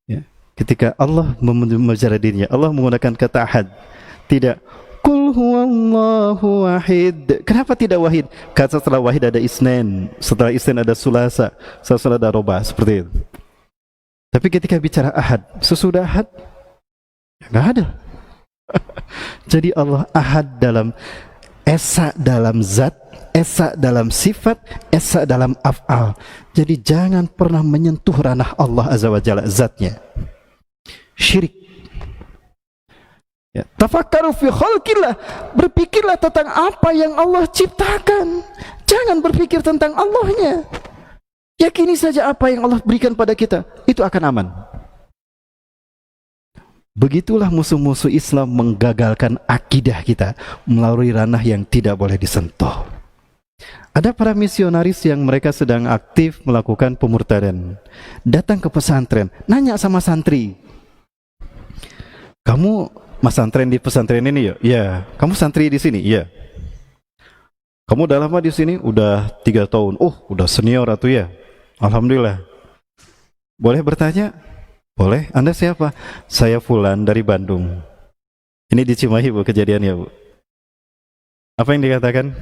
Ya. Ketika Allah memelihara dirinya, Allah menggunakan kata ahad, tidak Qul huwallahu wahid. Kenapa tidak wahid? Kata setelah wahid ada isnain, setelah isnain ada sulasa, setelah ada roba, seperti itu. Tapi ketika bicara ahad, sesudah ahad nggak ada. Jadi Allah ahad dalam esa, dalam zat, esa dalam sifat, esa dalam af'al. Jadi jangan pernah menyentuh ranah Allah Azza wa Jalla, zatnya. Syirik. Ya. Tafakkaru fi khalqillah, berpikirlah tentang apa yang Allah ciptakan. Jangan berpikir tentang Allahnya. Yakini saja apa yang Allah berikan pada kita, itu akan aman. Begitulah musuh-musuh Islam menggagalkan akidah kita melalui ranah yang tidak boleh disentuh. Ada para misionaris yang mereka sedang aktif melakukan pemurtadan. Datang ke pesantren, nanya sama santri, "Kamu masantren di pesantren ini ya?" "Iya." "Kamu santri di sini?" "Iya." "Kamu udah lama di sini?" "Udah 3 tahun." "Oh, udah senior atuh ya." "Alhamdulillah." "Boleh bertanya?" "Boleh." "Anda siapa?" "Saya Fulan dari Bandung." Ini di Cimahi, Bu, kejadiannya, Bu. Apa yang dikatakan?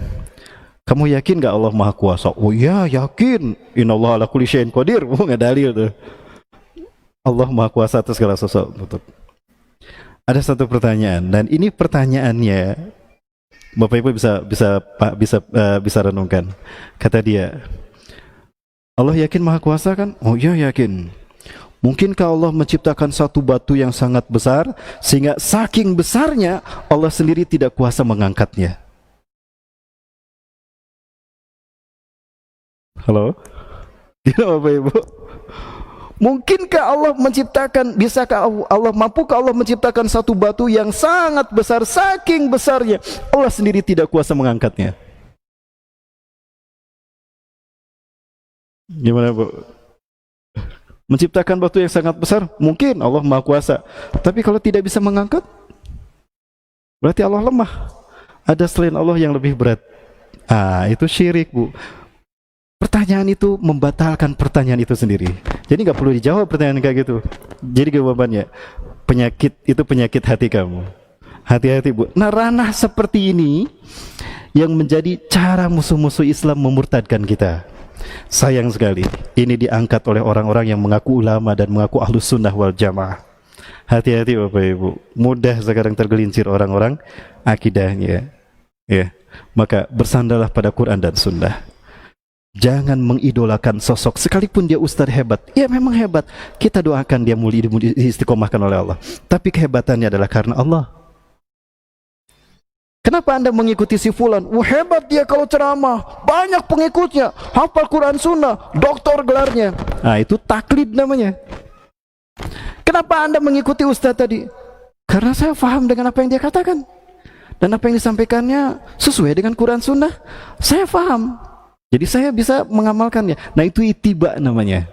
"Kamu yakin gak Allah Maha Kuasa?" "Oh ya, yakin. Innallaha ala kulli syai'in qadir." Bu, nggak dalil tuh. Allah Maha Kuasa atas segala sesuatu. Betul. Ada satu pertanyaan, dan ini pertanyaannya Bapak Ibu bisa renungkan. Kata dia, "Allah yakin Maha Kuasa kan?" "Oh ya, yakin." "Mungkinkah Allah menciptakan satu batu yang sangat besar sehingga saking besarnya Allah sendiri tidak kuasa mengangkatnya?" Halo? Gimana Bapak Ibu? Mungkinkah Allah menciptakan, mampukah Allah menciptakan satu batu yang sangat besar, saking besarnya Allah sendiri tidak kuasa mengangkatnya? Gimana, Bu? Menciptakan batu yang sangat besar, mungkin Allah Maha Kuasa. Tapi kalau tidak bisa mengangkat, berarti Allah lemah. Ada selain Allah yang lebih berat. Itu syirik, Bu. Pertanyaan itu membatalkan pertanyaan itu sendiri. Jadi nggak perlu dijawab pertanyaan kayak gitu. Jadi jawabannya, penyakit itu penyakit hati kamu. Hati-hati, Bu. Nah, ranah seperti ini yang menjadi cara musuh-musuh Islam memurtadkan kita. Sayang sekali, ini diangkat oleh orang-orang yang mengaku ulama dan mengaku ahlus sunnah wal jamaah. Hati-hati Bapak Ibu, mudah sekarang tergelincir orang-orang akidahnya. Ya, maka bersandarlah pada Quran dan Sunnah. Jangan mengidolakan sosok, sekalipun dia ustadz hebat. Ya memang hebat, kita doakan dia mulia istiqomahkan oleh Allah. Tapi kehebatannya adalah karena Allah. Kenapa Anda mengikuti si Fulan? Hebat dia kalau ceramah, banyak pengikutnya, hafal Quran Sunnah, doktor gelarnya. Itu taklid namanya. Kenapa Anda mengikuti ustadz tadi? Karena saya paham dengan apa yang dia katakan, dan apa yang disampaikannya sesuai dengan Quran Sunnah. Saya paham, jadi saya bisa mengamalkannya. Nah, itu ittiba namanya.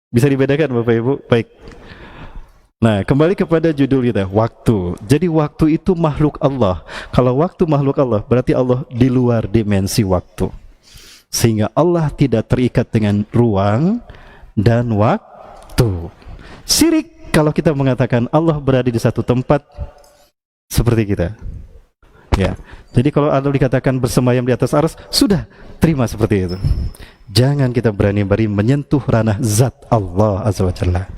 Bisa dibedakan Bapak Ibu? Baik. Nah, kembali kepada judul kita, waktu. Jadi waktu itu makhluk Allah. Kalau waktu makhluk Allah, berarti Allah di luar dimensi waktu. Sehingga Allah tidak terikat dengan ruang dan waktu. Syirik kalau kita mengatakan Allah berada di satu tempat seperti kita. Ya. Jadi kalau Allah dikatakan bersemayam di atas arsy, sudah terima seperti itu. Jangan kita berani-berani menyentuh ranah zat Allah Azza wa Jalla.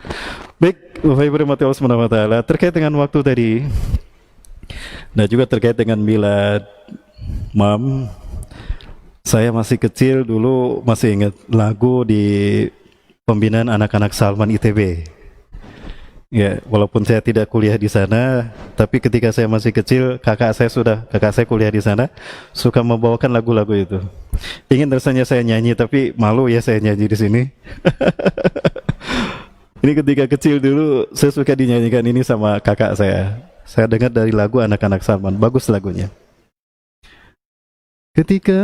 Baik, Bapak Ibu rahmati Allah Subhanahu wa taala, terkait dengan waktu tadi, dan juga terkait dengan milad Mam, saya masih kecil dulu masih ingat lagu di pembinaan anak-anak Salman ITB. Ya, walaupun saya tidak kuliah di sana, tapi ketika saya masih kecil, kakak saya kuliah di sana, suka membawakan lagu-lagu itu. Ingin rasanya saya nyanyi, tapi malu ya saya nyanyi di sini. Ini ketika kecil dulu, saya suka dinyanyikan ini sama kakak saya. Saya dengar dari lagu anak-anak Salman, bagus lagunya. Ketika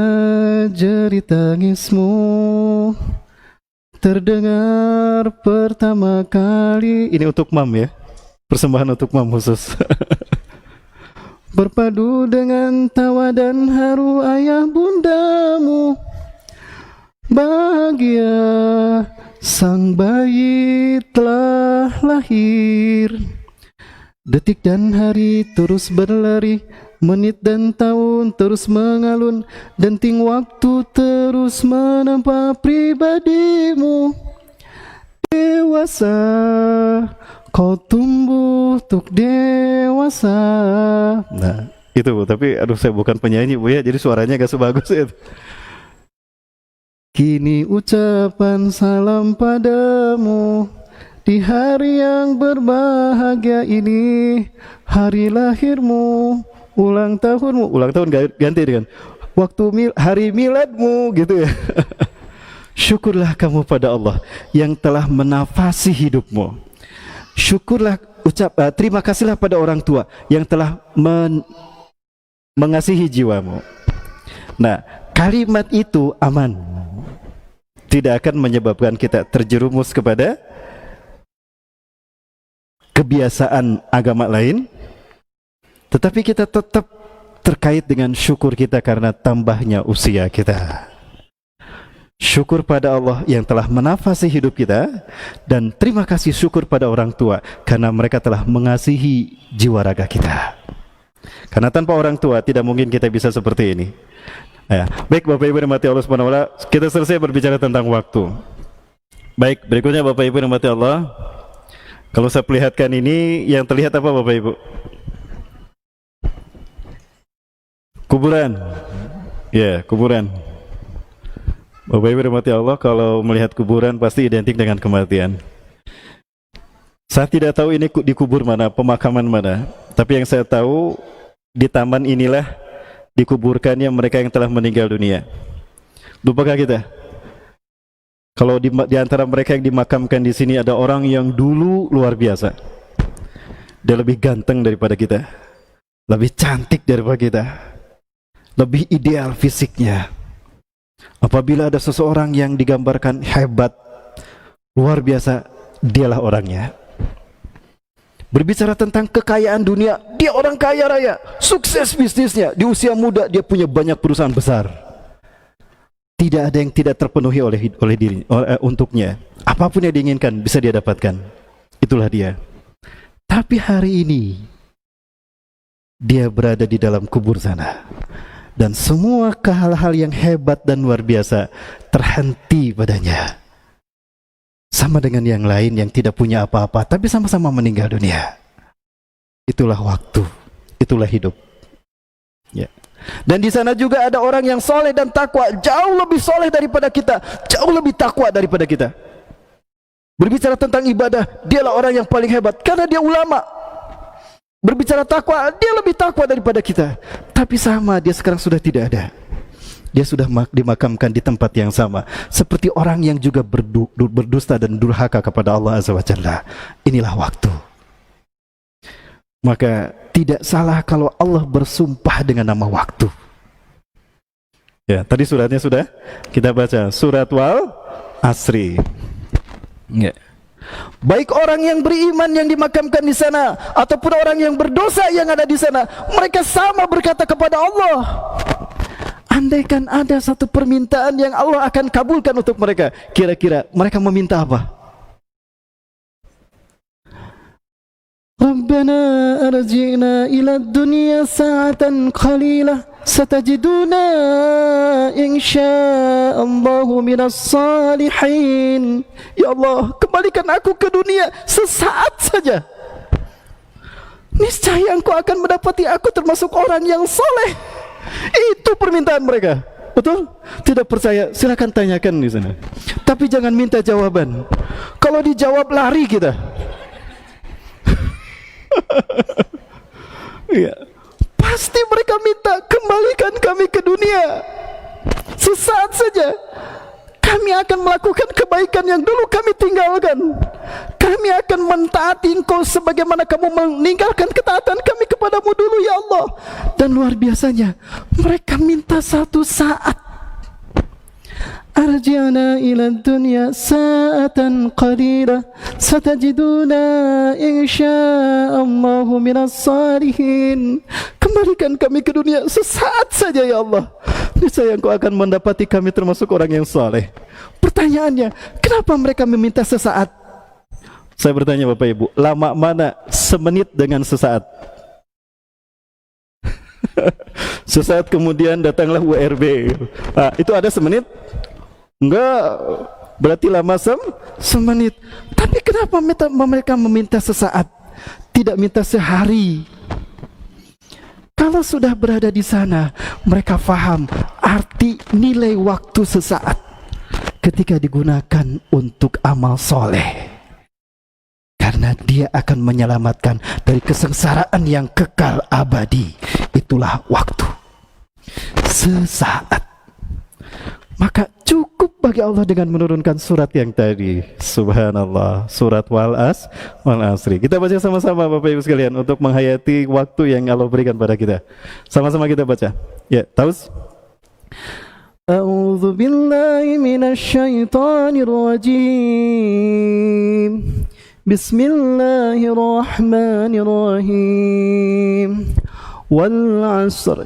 jeri tangismu terdengar pertama kali, ini untuk Mam ya, persembahan untuk Mam khusus. berpadu dengan tawa dan haru ayah bundamu. Bahagia sang bayi telah lahir. Detik dan hari terus berlari, menit dan tahun terus mengalun, denting waktu terus menempa pribadimu. Dewasa, kau tumbuh untuk dewasa. Nah, itu Bu, tapi aduh saya bukan penyanyi Bu ya, jadi suaranya gak sebagus itu. Kini ucapan salam padamu di hari yang berbahagia ini, hari lahirmu, ulang tahunmu, ulang tahun ganti dengan hari miladmu gitu ya. Syukurlah kamu pada Allah yang telah menafasi hidupmu. Syukurlah, terima kasihlah pada orang tua yang telah mengasihi jiwamu. Nah, kalimat itu aman, tidak akan menyebabkan kita terjerumus kepada kebiasaan agama lain, tetapi kita tetap terkait dengan syukur kita karena tambahnya usia kita. Syukur pada Allah yang telah menafasi hidup kita, dan terima kasih syukur pada orang tua karena mereka telah mengasihi jiwa raga kita. Karena tanpa orang tua tidak mungkin kita bisa seperti ini. Ya, baik Bapak Ibu yang dirahmati Allah Subhanahu wa taala, kita selesai berbicara tentang waktu. Baik, berikutnya Bapak Ibu yang dirahmati Allah, kalau saya perlihatkan ini, yang terlihat apa Bapak Ibu? Kuburan. Ya, kuburan. Bapak Ibu dirahmati Allah, kalau melihat kuburan pasti identik dengan kematian. Saya tidak tahu ini di kubur mana, pemakaman mana, tapi yang saya tahu di taman inilah dikuburkannya mereka yang telah meninggal dunia. Lupakah kita? Kalau di antara mereka yang dimakamkan di sini ada orang yang dulu luar biasa. Dia lebih ganteng daripada kita, lebih cantik daripada kita, lebih ideal fisiknya. Apabila ada seseorang yang digambarkan hebat, luar biasa, dialah orangnya. Berbicara tentang kekayaan dunia, dia orang kaya raya, sukses bisnisnya, di usia muda dia punya banyak perusahaan besar. Tidak ada yang tidak terpenuhi untuknya. Apapun yang diinginkan bisa dia dapatkan. Itulah dia. Tapi hari ini dia berada di dalam kubur sana, dan semua hal-hal yang hebat dan luar biasa terhenti padanya. Sama dengan yang lain yang tidak punya apa-apa, tapi sama-sama meninggal dunia. Itulah waktu, itulah hidup. Ya. Dan di sana juga ada orang yang soleh dan takwa, jauh lebih soleh daripada kita, jauh lebih takwa daripada kita. Berbicara tentang ibadah, dialah orang yang paling hebat karena dia ulama. Berbicara takwa, dia lebih takwa daripada kita. Tapi sama, dia sekarang sudah tidak ada. Dia sudah dimakamkan di tempat yang sama, seperti orang yang juga berdusta dan durhaka kepada Allah Azza wa Jalla. Inilah waktu. Maka tidak salah kalau Allah bersumpah dengan nama waktu. Ya, tadi suratnya sudah kita baca, surat Wal Asri. Ya. Baik orang yang beriman yang dimakamkan di sana ataupun orang yang berdosa yang ada di sana, mereka sama berkata kepada Allah. Andaikan ada satu permintaan yang Allah akan kabulkan untuk mereka, kira-kira mereka meminta apa? Rabbana arji'na ila dunya sa'atan qalilah satajiduna insya'allahu minas salihin. Ya Allah, kembalikan aku ke dunia sesaat saja. Niscaya Engkau akan mendapati aku termasuk orang yang soleh. Itu permintaan mereka. Betul? Tidak percaya? Silakan tanyakan di sana. Tapi jangan minta jawaban. Kalau dijawab lari kita. Ya. Pasti mereka minta, kembalikan kami ke dunia sesaat saja. Kami akan melakukan kebaikan yang dulu kami tinggalkan. Kami akan mentaati Engkau sebagaimana kamu meninggalkan ketaatan kami kepadamu dulu, ya Allah. Dan luar biasanya, mereka minta satu saat. arji'na ila dunya sa'atan qalila satajiduna insya'allahu minas salihin. Kembalikan kami ke dunia sesaat saja ya Allah, niscaya Engkau akan mendapati kami termasuk orang yang saleh. Pertanyaannya, kenapa mereka meminta sesaat? Saya bertanya Bapak Ibu, lama mana semenit dengan sesaat? Sesaat kemudian datanglah URB. Itu ada semenit? Enggak, berarti lama semenit. Tapi kenapa mereka meminta sesaat, tidak minta sehari? Kalau sudah berada di sana, mereka faham arti nilai waktu sesaat ketika digunakan untuk amal soleh, karena dia akan menyelamatkan dari kesengsaraan yang kekal abadi. Itulah waktu sesaat. Maka cukup bagi Allah dengan menurunkan surat yang tadi. Subhanallah, surat wal asri. Kita baca sama-sama Bapak Ibu sekalian untuk menghayati waktu yang Allah berikan pada kita. Sama-sama kita baca. Ya, taus. A'udzu billahi minasy syaithanir rajim. Bismillahirrahmanirrahim. Wal 'asr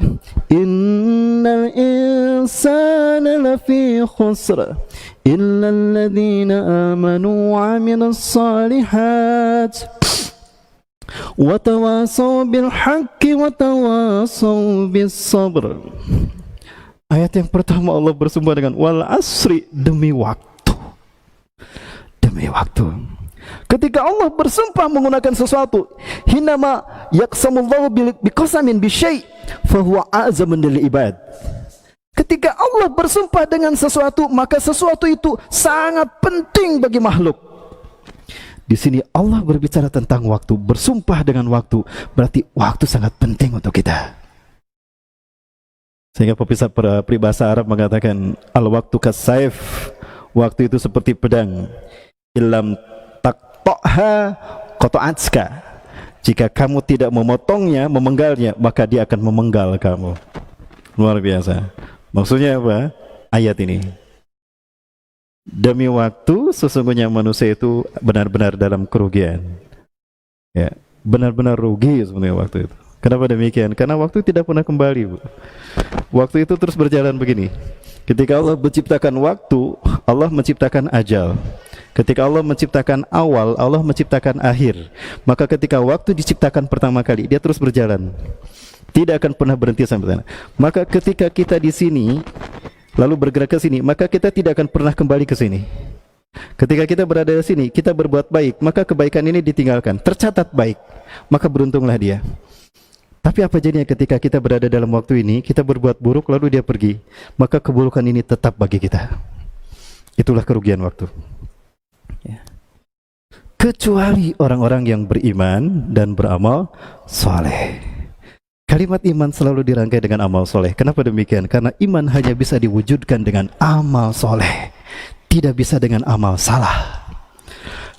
innal insana lafi khusr illa alladhina amanu wa 'amilus solihat wa tawasaw bil haqqi wa tawasaw bis sabr. Ayat yang pertama Allah bersumpah dengan wal 'asri, demi waktu. Demi waktu. Ketika Allah bersumpah menggunakan sesuatu, hinama yaqsamullahu biqasamin bisyai' fahuwa a'zamun lil ibad. Ketika Allah bersumpah dengan sesuatu, maka sesuatu itu sangat penting bagi makhluk. Di sini Allah berbicara tentang waktu, bersumpah dengan waktu, berarti waktu sangat penting untuk kita. Sehingga peribahasa Arab mengatakan al-waktu kas-saif, waktu itu seperti pedang. Illam taqta'ha qata'atska. Jika kamu tidak memotongnya, memenggalnya, maka dia akan memenggal kamu. Luar biasa. Maksudnya apa? Ayat ini. Demi waktu, sesungguhnya manusia itu benar-benar dalam kerugian. Ya, benar-benar rugi sebenarnya waktu itu. Kenapa demikian? Karena waktu tidak pernah kembali, Bu. Waktu itu terus berjalan begini. Ketika Allah menciptakan waktu, Allah menciptakan ajal. Ketika Allah menciptakan awal, Allah menciptakan akhir. Maka ketika waktu diciptakan pertama kali, dia terus berjalan, tidak akan pernah berhenti sampai sana. Maka ketika kita di sini lalu bergerak ke sini, maka kita tidak akan pernah kembali ke sini. Ketika kita berada di sini, kita berbuat baik, maka kebaikan ini ditinggalkan, tercatat baik, maka beruntunglah dia. Tapi apa jadinya ketika kita berada dalam waktu ini, kita berbuat buruk lalu dia pergi, maka keburukan ini tetap bagi kita. Itulah kerugian waktu. Ya. Kecuali orang-orang yang beriman dan beramal soleh. Kalimat iman selalu dirangkai dengan amal soleh. Kenapa demikian? Karena iman hanya bisa diwujudkan dengan amal soleh, tidak bisa dengan amal salah.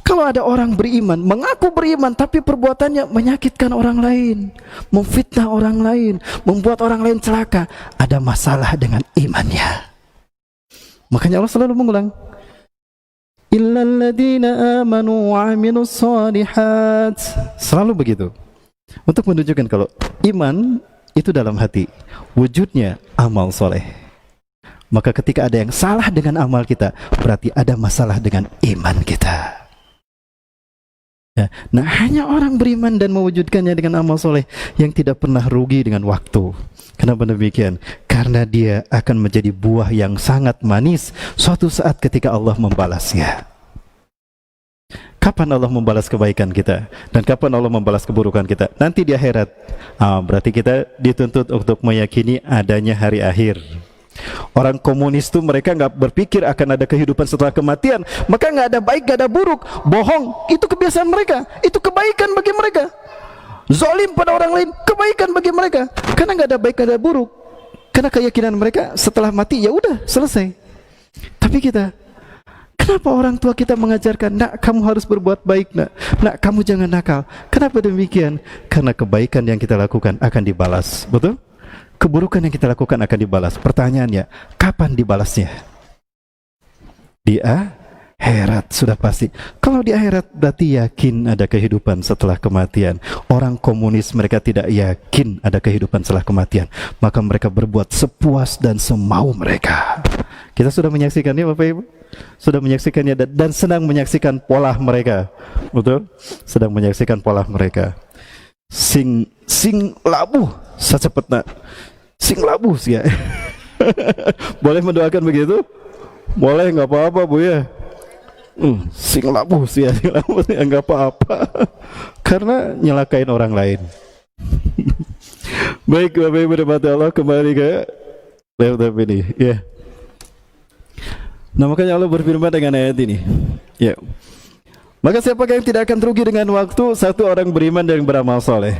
Kalau ada orang beriman, mengaku beriman, tapi perbuatannya menyakitkan orang lain, memfitnah orang lain, membuat orang lain celaka, ada masalah dengan imannya. Makanya Allah selalu mengulang, illal ladzina amanu wa 'amilus shalihat. Selalu begitu. Untuk menunjukkan kalau iman itu dalam hati, wujudnya amal soleh. Maka ketika ada yang salah dengan amal kita, berarti ada masalah dengan iman kita. Ya. Nah, hanya orang beriman dan mewujudkannya dengan amal soleh yang tidak pernah rugi dengan waktu. Kenapa demikian? Karena dia akan menjadi buah yang sangat manis suatu saat ketika Allah membalasnya. Kapan Allah membalas kebaikan kita dan kapan Allah membalas keburukan kita? Nanti di akhirat. Berarti kita dituntut untuk meyakini adanya hari akhir. Orang komunis itu mereka nggak berpikir akan ada kehidupan setelah kematian, maka nggak ada baik, nggak ada buruk, bohong, itu kebiasaan mereka, itu kebaikan bagi mereka. Zalim pada orang lain, kebaikan bagi mereka, karena nggak ada baik, nggak ada buruk, karena keyakinan mereka setelah mati ya udah selesai. Tapi kita, kenapa orang tua kita mengajarkan, nak kamu harus berbuat baik, nak kamu jangan nakal. Kenapa demikian? Karena kebaikan yang kita lakukan akan dibalas, betul? Keburukan yang kita lakukan akan dibalas. Pertanyaannya, kapan dibalasnya? Di akhirat sudah pasti. Kalau di akhirat berarti yakin ada kehidupan setelah kematian. Orang komunis mereka tidak yakin ada kehidupan setelah kematian, maka mereka berbuat sepuas dan semau mereka. Kita sudah menyaksikannya Bapak Ibu, sudah menyaksikannya dan sedang menyaksikan pola mereka. Betul? Sedang menyaksikan pola mereka. Sing labuh sacepetna. Sing labuh sih ya. Boleh mendoakan begitu? Boleh, nggak apa-apa Bu ya. Sing labuh sih ya, sing labuh ya, nggak apa-apa. Karena nyelakain orang lain. Baik Bapak Ibu rahmati Allah, kembali ke laptop ini ya. Nah makanya Allah berfirman dengan ayat ini ya. Maka siapakah yang tidak akan rugi dengan waktu? Satu, orang beriman dan beramal soleh.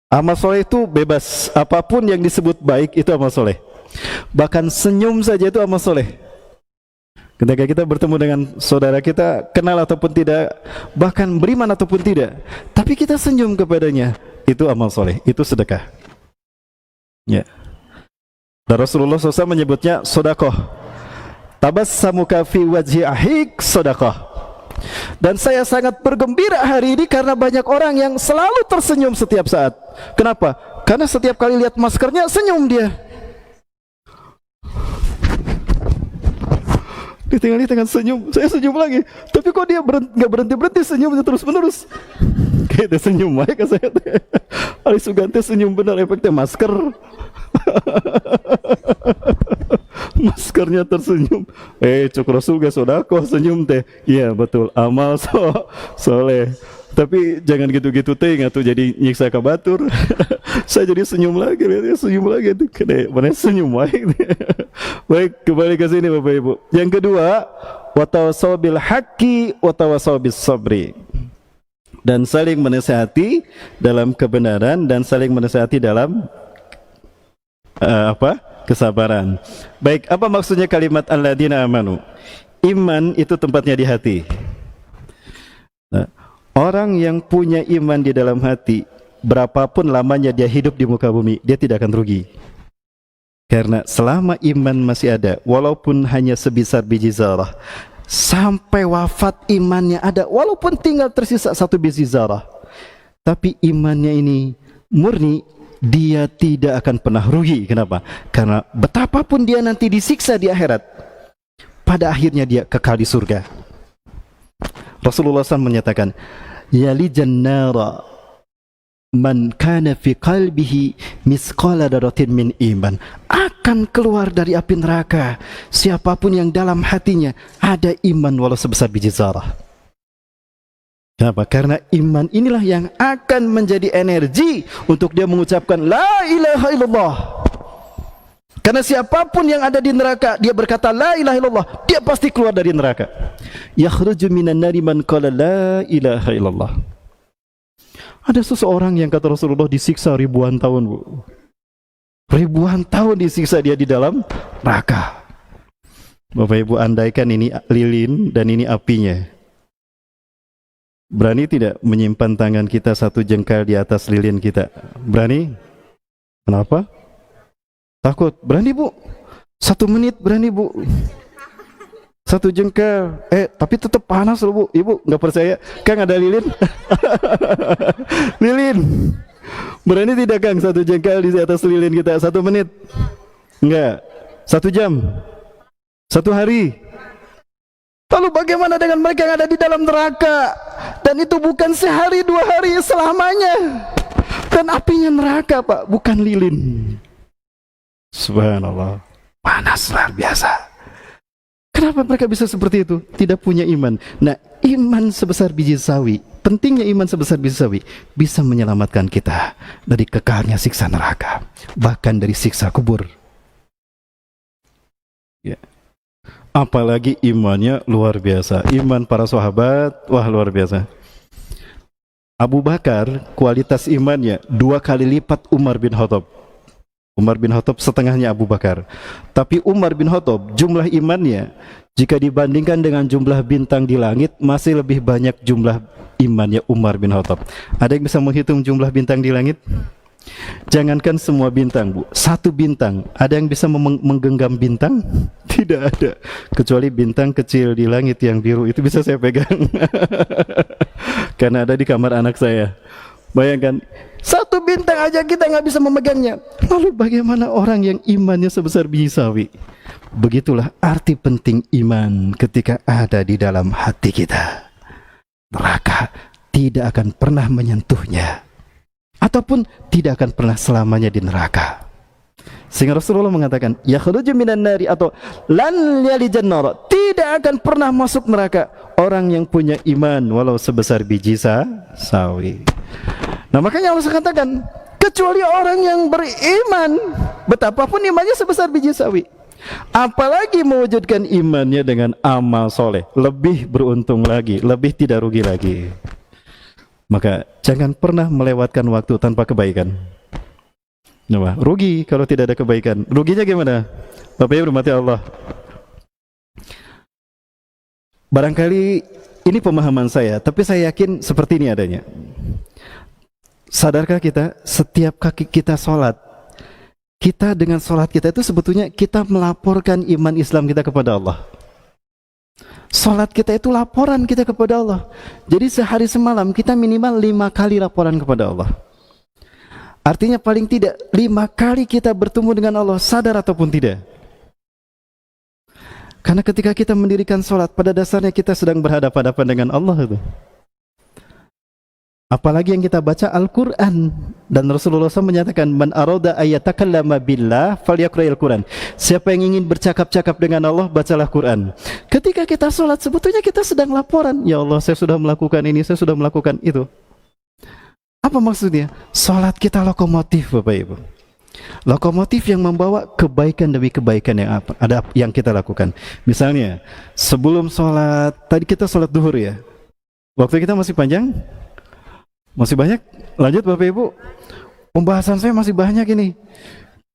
Amal soleh itu bebas, apapun yang disebut baik itu amal soleh. Bahkan senyum saja itu amal soleh. Ketika kita bertemu dengan saudara kita, kenal ataupun tidak, bahkan beriman ataupun tidak, tapi kita senyum kepadanya, itu amal soleh, itu sedekah ya. Dan Rasulullah SAW menyebutnya sodakoh. Tabassamuka fi wajhi ahik sodakoh. Dan saya sangat bergembira hari ini karena banyak orang yang selalu tersenyum setiap saat. Kenapa? Karena setiap kali lihat maskernya senyum dia. Ditinggali dengan senyum, saya senyum lagi. Tapi kok dia nggak berhenti senyumnya terus menerus. Kayak dia senyum baik saya. Ali Sugante senyum benar, efeknya masker. Maskernya tersenyum. Cuk Rasul gak sodako senyum teh. Iya betul, amal soleh. Tapi jangan gitu-gitu teh, atau jadi nyiksa kabatur. Saya jadi senyum lagi, mana senyum baik. Baik, kembali ke sini Bapak Ibu. Yang kedua, watawassaw bil haqqi watawassaw bis sabri. Dan saling menasihati dalam kebenaran dan saling menasihati dalam kesabaran. Baik, apa maksudnya kalimat alladzina amanu? Iman itu tempatnya di hati. Nah, orang yang punya iman di dalam hati, berapapun lamanya dia hidup di muka bumi, dia tidak akan rugi. Karena selama iman masih ada, walaupun hanya sebesar biji zarah, sampai wafat imannya ada, walaupun tinggal tersisa satu biji zarah, tapi imannya ini murni, dia tidak akan pernah rugi. Kenapa? Karena betapapun dia nanti disiksa di akhirat, pada akhirnya dia kekal di surga. Rasulullah SAW menyatakan, yalijan nara man kana fi qalbihi misqala daratin min iman. Akan keluar dari api neraka siapapun yang dalam hatinya ada iman walau sebesar biji zarah. Kenapa? Karena iman inilah yang akan menjadi energi untuk dia mengucapkan la ilaha illallah. Karena siapapun yang ada di neraka, dia berkata la ilaha illallah, dia pasti keluar dari neraka. Yakhruju minan nari man qala la ilaha illallah. Ada seseorang yang kata Rasulullah disiksa ribuan tahun, Bu. Ribuan tahun disiksa dia di dalam neraka. Bapak Ibu, andaikan ini lilin dan ini apinya, berani tidak menyimpan tangan kita satu jengkal di atas lilin kita? Berani? Kenapa? Takut? Berani Bu? 1 menit berani Bu? 1 jengkal, tapi tetap panas loh Bu. Ibu nggak percaya? Kang ada lilin? Lilin. Berani tidak Kang 1 jengkal di atas lilin kita 1 menit? Enggak. 1 jam? 1 hari? Lalu bagaimana dengan mereka yang ada di dalam neraka? Dan itu bukan sehari 2 hari, selamanya. Dan apinya neraka Pak, bukan lilin. Subhanallah, panas luar biasa. Kenapa mereka bisa seperti itu? Tidak punya iman. Nah, iman sebesar biji sawi, pentingnya iman sebesar biji sawi, bisa menyelamatkan kita dari kekalnya siksa neraka, bahkan dari siksa kubur ya. Apalagi imannya luar biasa. Iman para sahabat, wah luar biasa. Abu Bakar kualitas imannya 2 kali lipat Umar bin Khattab. Umar bin Khattab setengahnya Abu Bakar. Tapi Umar bin Khattab jumlah imannya jika dibandingkan dengan jumlah bintang di langit masih lebih banyak jumlah imannya Umar bin Khattab. Ada yang bisa menghitung jumlah bintang di langit? Jangankan semua bintang Bu, 1 bintang. Ada yang bisa menggenggam bintang? Tidak ada, kecuali bintang kecil di langit yang biru, itu bisa saya pegang. Karena ada di kamar anak saya. Bayangkan, satu bintang aja kita nggak bisa memegangnya. Lalu bagaimana orang yang imannya sebesar biji sawi? Begitulah arti penting iman ketika ada di dalam hati kita. Neraka tidak akan pernah menyentuhnya, ataupun tidak akan pernah selamanya di neraka. Sehingga Rasulullah mengatakan, yakhruju minan nari, atau lan yalijan nar, tidak akan pernah masuk neraka orang yang punya iman walau sebesar biji sawi. Nah, makanya Allah katakan, kecuali orang yang beriman, betapapun imannya sebesar biji sawi, apalagi mewujudkan imannya dengan amal soleh, lebih beruntung lagi, lebih tidak rugi lagi. Maka jangan pernah melewatkan waktu tanpa kebaikan. Nah, rugi kalau tidak ada kebaikan. Ruginya gimana? Bapak Ibu rahmati Allah. Barangkali ini pemahaman saya, tapi saya yakin seperti ini adanya. Sadarkah kita, setiap kaki kita sholat, kita dengan sholat kita itu sebetulnya kita melaporkan iman Islam kita kepada Allah. Sholat kita itu laporan kita kepada Allah. Jadi sehari semalam kita minimal 5 kali laporan kepada Allah. Artinya paling tidak 5 kali kita bertemu dengan Allah, sadar ataupun tidak. Karena ketika kita mendirikan sholat, pada dasarnya kita sedang berhadapan-hadapan dengan Allah itu. Apalagi yang kita baca Al-Quran. Dan Rasulullah SAW menyatakan, man arada ayatakallama billah falyaqra'il Quran. Siapa yang ingin bercakap-cakap dengan Allah, bacalah Quran. Ketika kita sholat, sebetulnya kita sedang laporan, ya Allah, saya sudah melakukan ini, saya sudah melakukan itu. Apa maksudnya? Sholat kita lokomotif, Bapak Ibu. Lokomotif yang membawa kebaikan demi kebaikan yang ada yang kita lakukan. Misalnya, sebelum sholat, tadi kita sholat duhur ya. Waktu kita masih panjang? Masih banyak? Lanjut Bapak Ibu. Pembahasan saya masih banyak ini.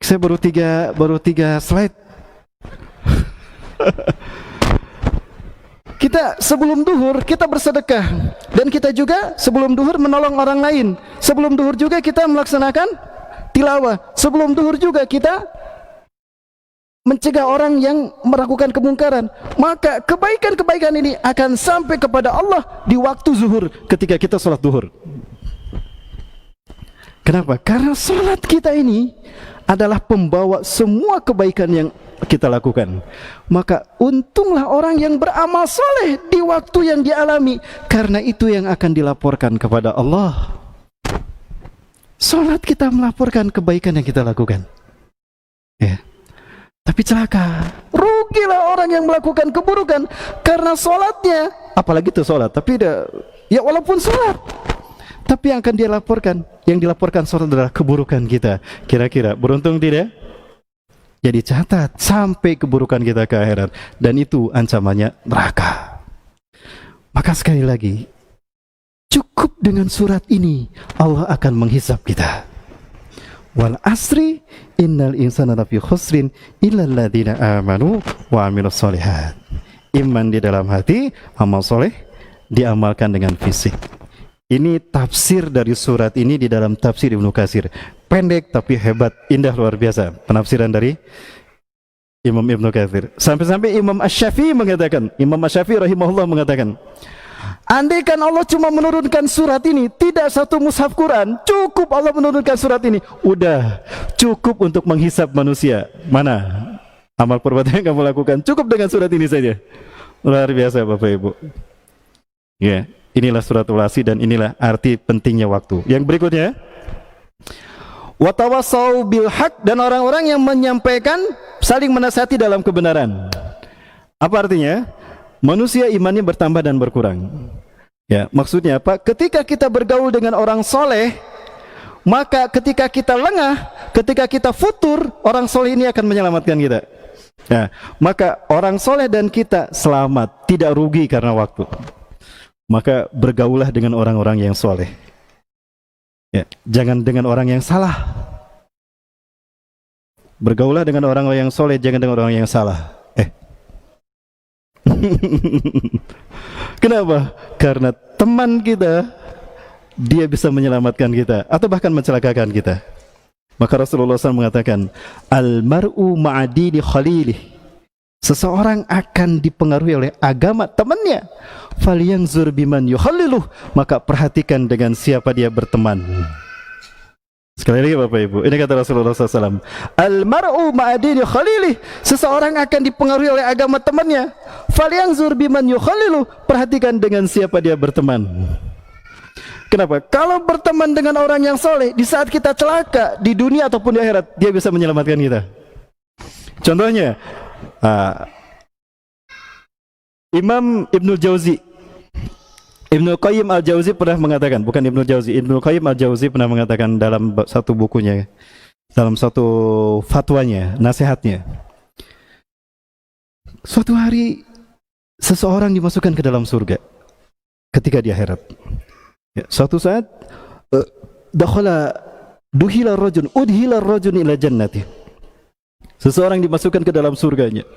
Saya baru tiga slide. Kita sebelum duhur kita bersedekah, dan kita juga sebelum duhur menolong orang lain. Sebelum duhur juga kita melaksanakan tilawah. Sebelum duhur juga kita mencegah orang yang melakukan kemungkaran. Maka kebaikan-kebaikan ini akan sampai kepada Allah di waktu zuhur ketika kita sholat duhur. Kenapa? Karena sholat kita ini adalah pembawa semua kebaikan yang kita lakukan. Maka untunglah orang yang beramal soleh di waktu yang dialami, karena itu yang akan dilaporkan kepada Allah. Sholat kita melaporkan kebaikan yang kita lakukan ya. Tapi celaka, rugilah orang yang melakukan keburukan karena sholatnya. Apalagi itu sholat, tapi ya walaupun sholat, tapi yang akan dia laporkan, yang dilaporkan sholat adalah keburukan kita. Kira-kira beruntung tidak? Jadi catat sampai keburukan kita ke akhirat, dan itu ancamannya neraka. Maka sekali lagi, cukup dengan surat ini Allah akan menghisap kita. Wal asri innal insana lafi khusrin illal ladzina amanu wa amilus solihat. Iman di dalam hati, amal soleh diamalkan dengan fisik. Ini tafsir dari surat ini di dalam tafsir Ibnu Katsir. Pendek tapi hebat, indah, luar biasa penafsiran dari Imam Ibnu Katsir. Sampai-sampai Imam Asy-Syafi'i mengatakan, Imam Asy-Syafi'i rahimahullah mengatakan, andaikan Allah cuma menurunkan surat ini, tidak satu mushaf Quran, cukup Allah menurunkan surat ini, udah cukup untuk menghisap manusia. Mana amal perbuatan yang kamu lakukan? Cukup dengan surat ini saja. Luar biasa Bapak Ibu. Ya, inilah suratul Asy dan inilah arti pentingnya waktu. Yang berikutnya, watawasau bil haq, dan orang-orang yang menyampaikan, saling menasihati dalam kebenaran. Apa artinya? Manusia imannya bertambah dan berkurang. Ya, maksudnya apa? Ketika kita bergaul dengan orang soleh, maka ketika kita lengah, ketika kita futur, orang soleh ini akan menyelamatkan kita. Ya, maka orang soleh dan kita selamat, tidak rugi karena waktu. Maka bergaulah dengan orang-orang yang soleh. Ya, jangan dengan orang yang salah. Bergaulah dengan orang-orang yang soleh, jangan dengan orang yang salah. Kenapa? Karena teman kita, dia bisa menyelamatkan kita atau bahkan mencelakakan kita. Maka Rasulullah SAW mengatakan, al-mar'u ma'adini khalilih. seseorang akan dipengaruhi oleh agama temannya. Falyanzur biman yukhaliluh, maka perhatikan dengan siapa dia berteman. Sekali lagi Bapak Ibu, ini kata Rasulullah SAW, al-mar'u ma'adini khalilih, seseorang akan dipengaruhi oleh agama temannya. Falyanzur biman yukhaliluh, perhatikan dengan siapa dia berteman. Kenapa? Kalau berteman dengan orang yang soleh, di saat kita celaka di dunia ataupun di akhirat, dia bisa menyelamatkan kita. Contohnya Imam Ibnul Jauzi, Ibnu Qayyim al-Jauzi pernah mengatakan, bukan Ibnu Jauzi, Ibnu Qayyim al-Jauzi pernah mengatakan dalam satu bukunya, dalam satu fatwanya, nasihatnya, suatu hari seseorang dimasukkan ke dalam surga ketika di akhirat. Ya, suatu saat udhila rajun ila jannati, seseorang dimasukkan ke dalam surganya.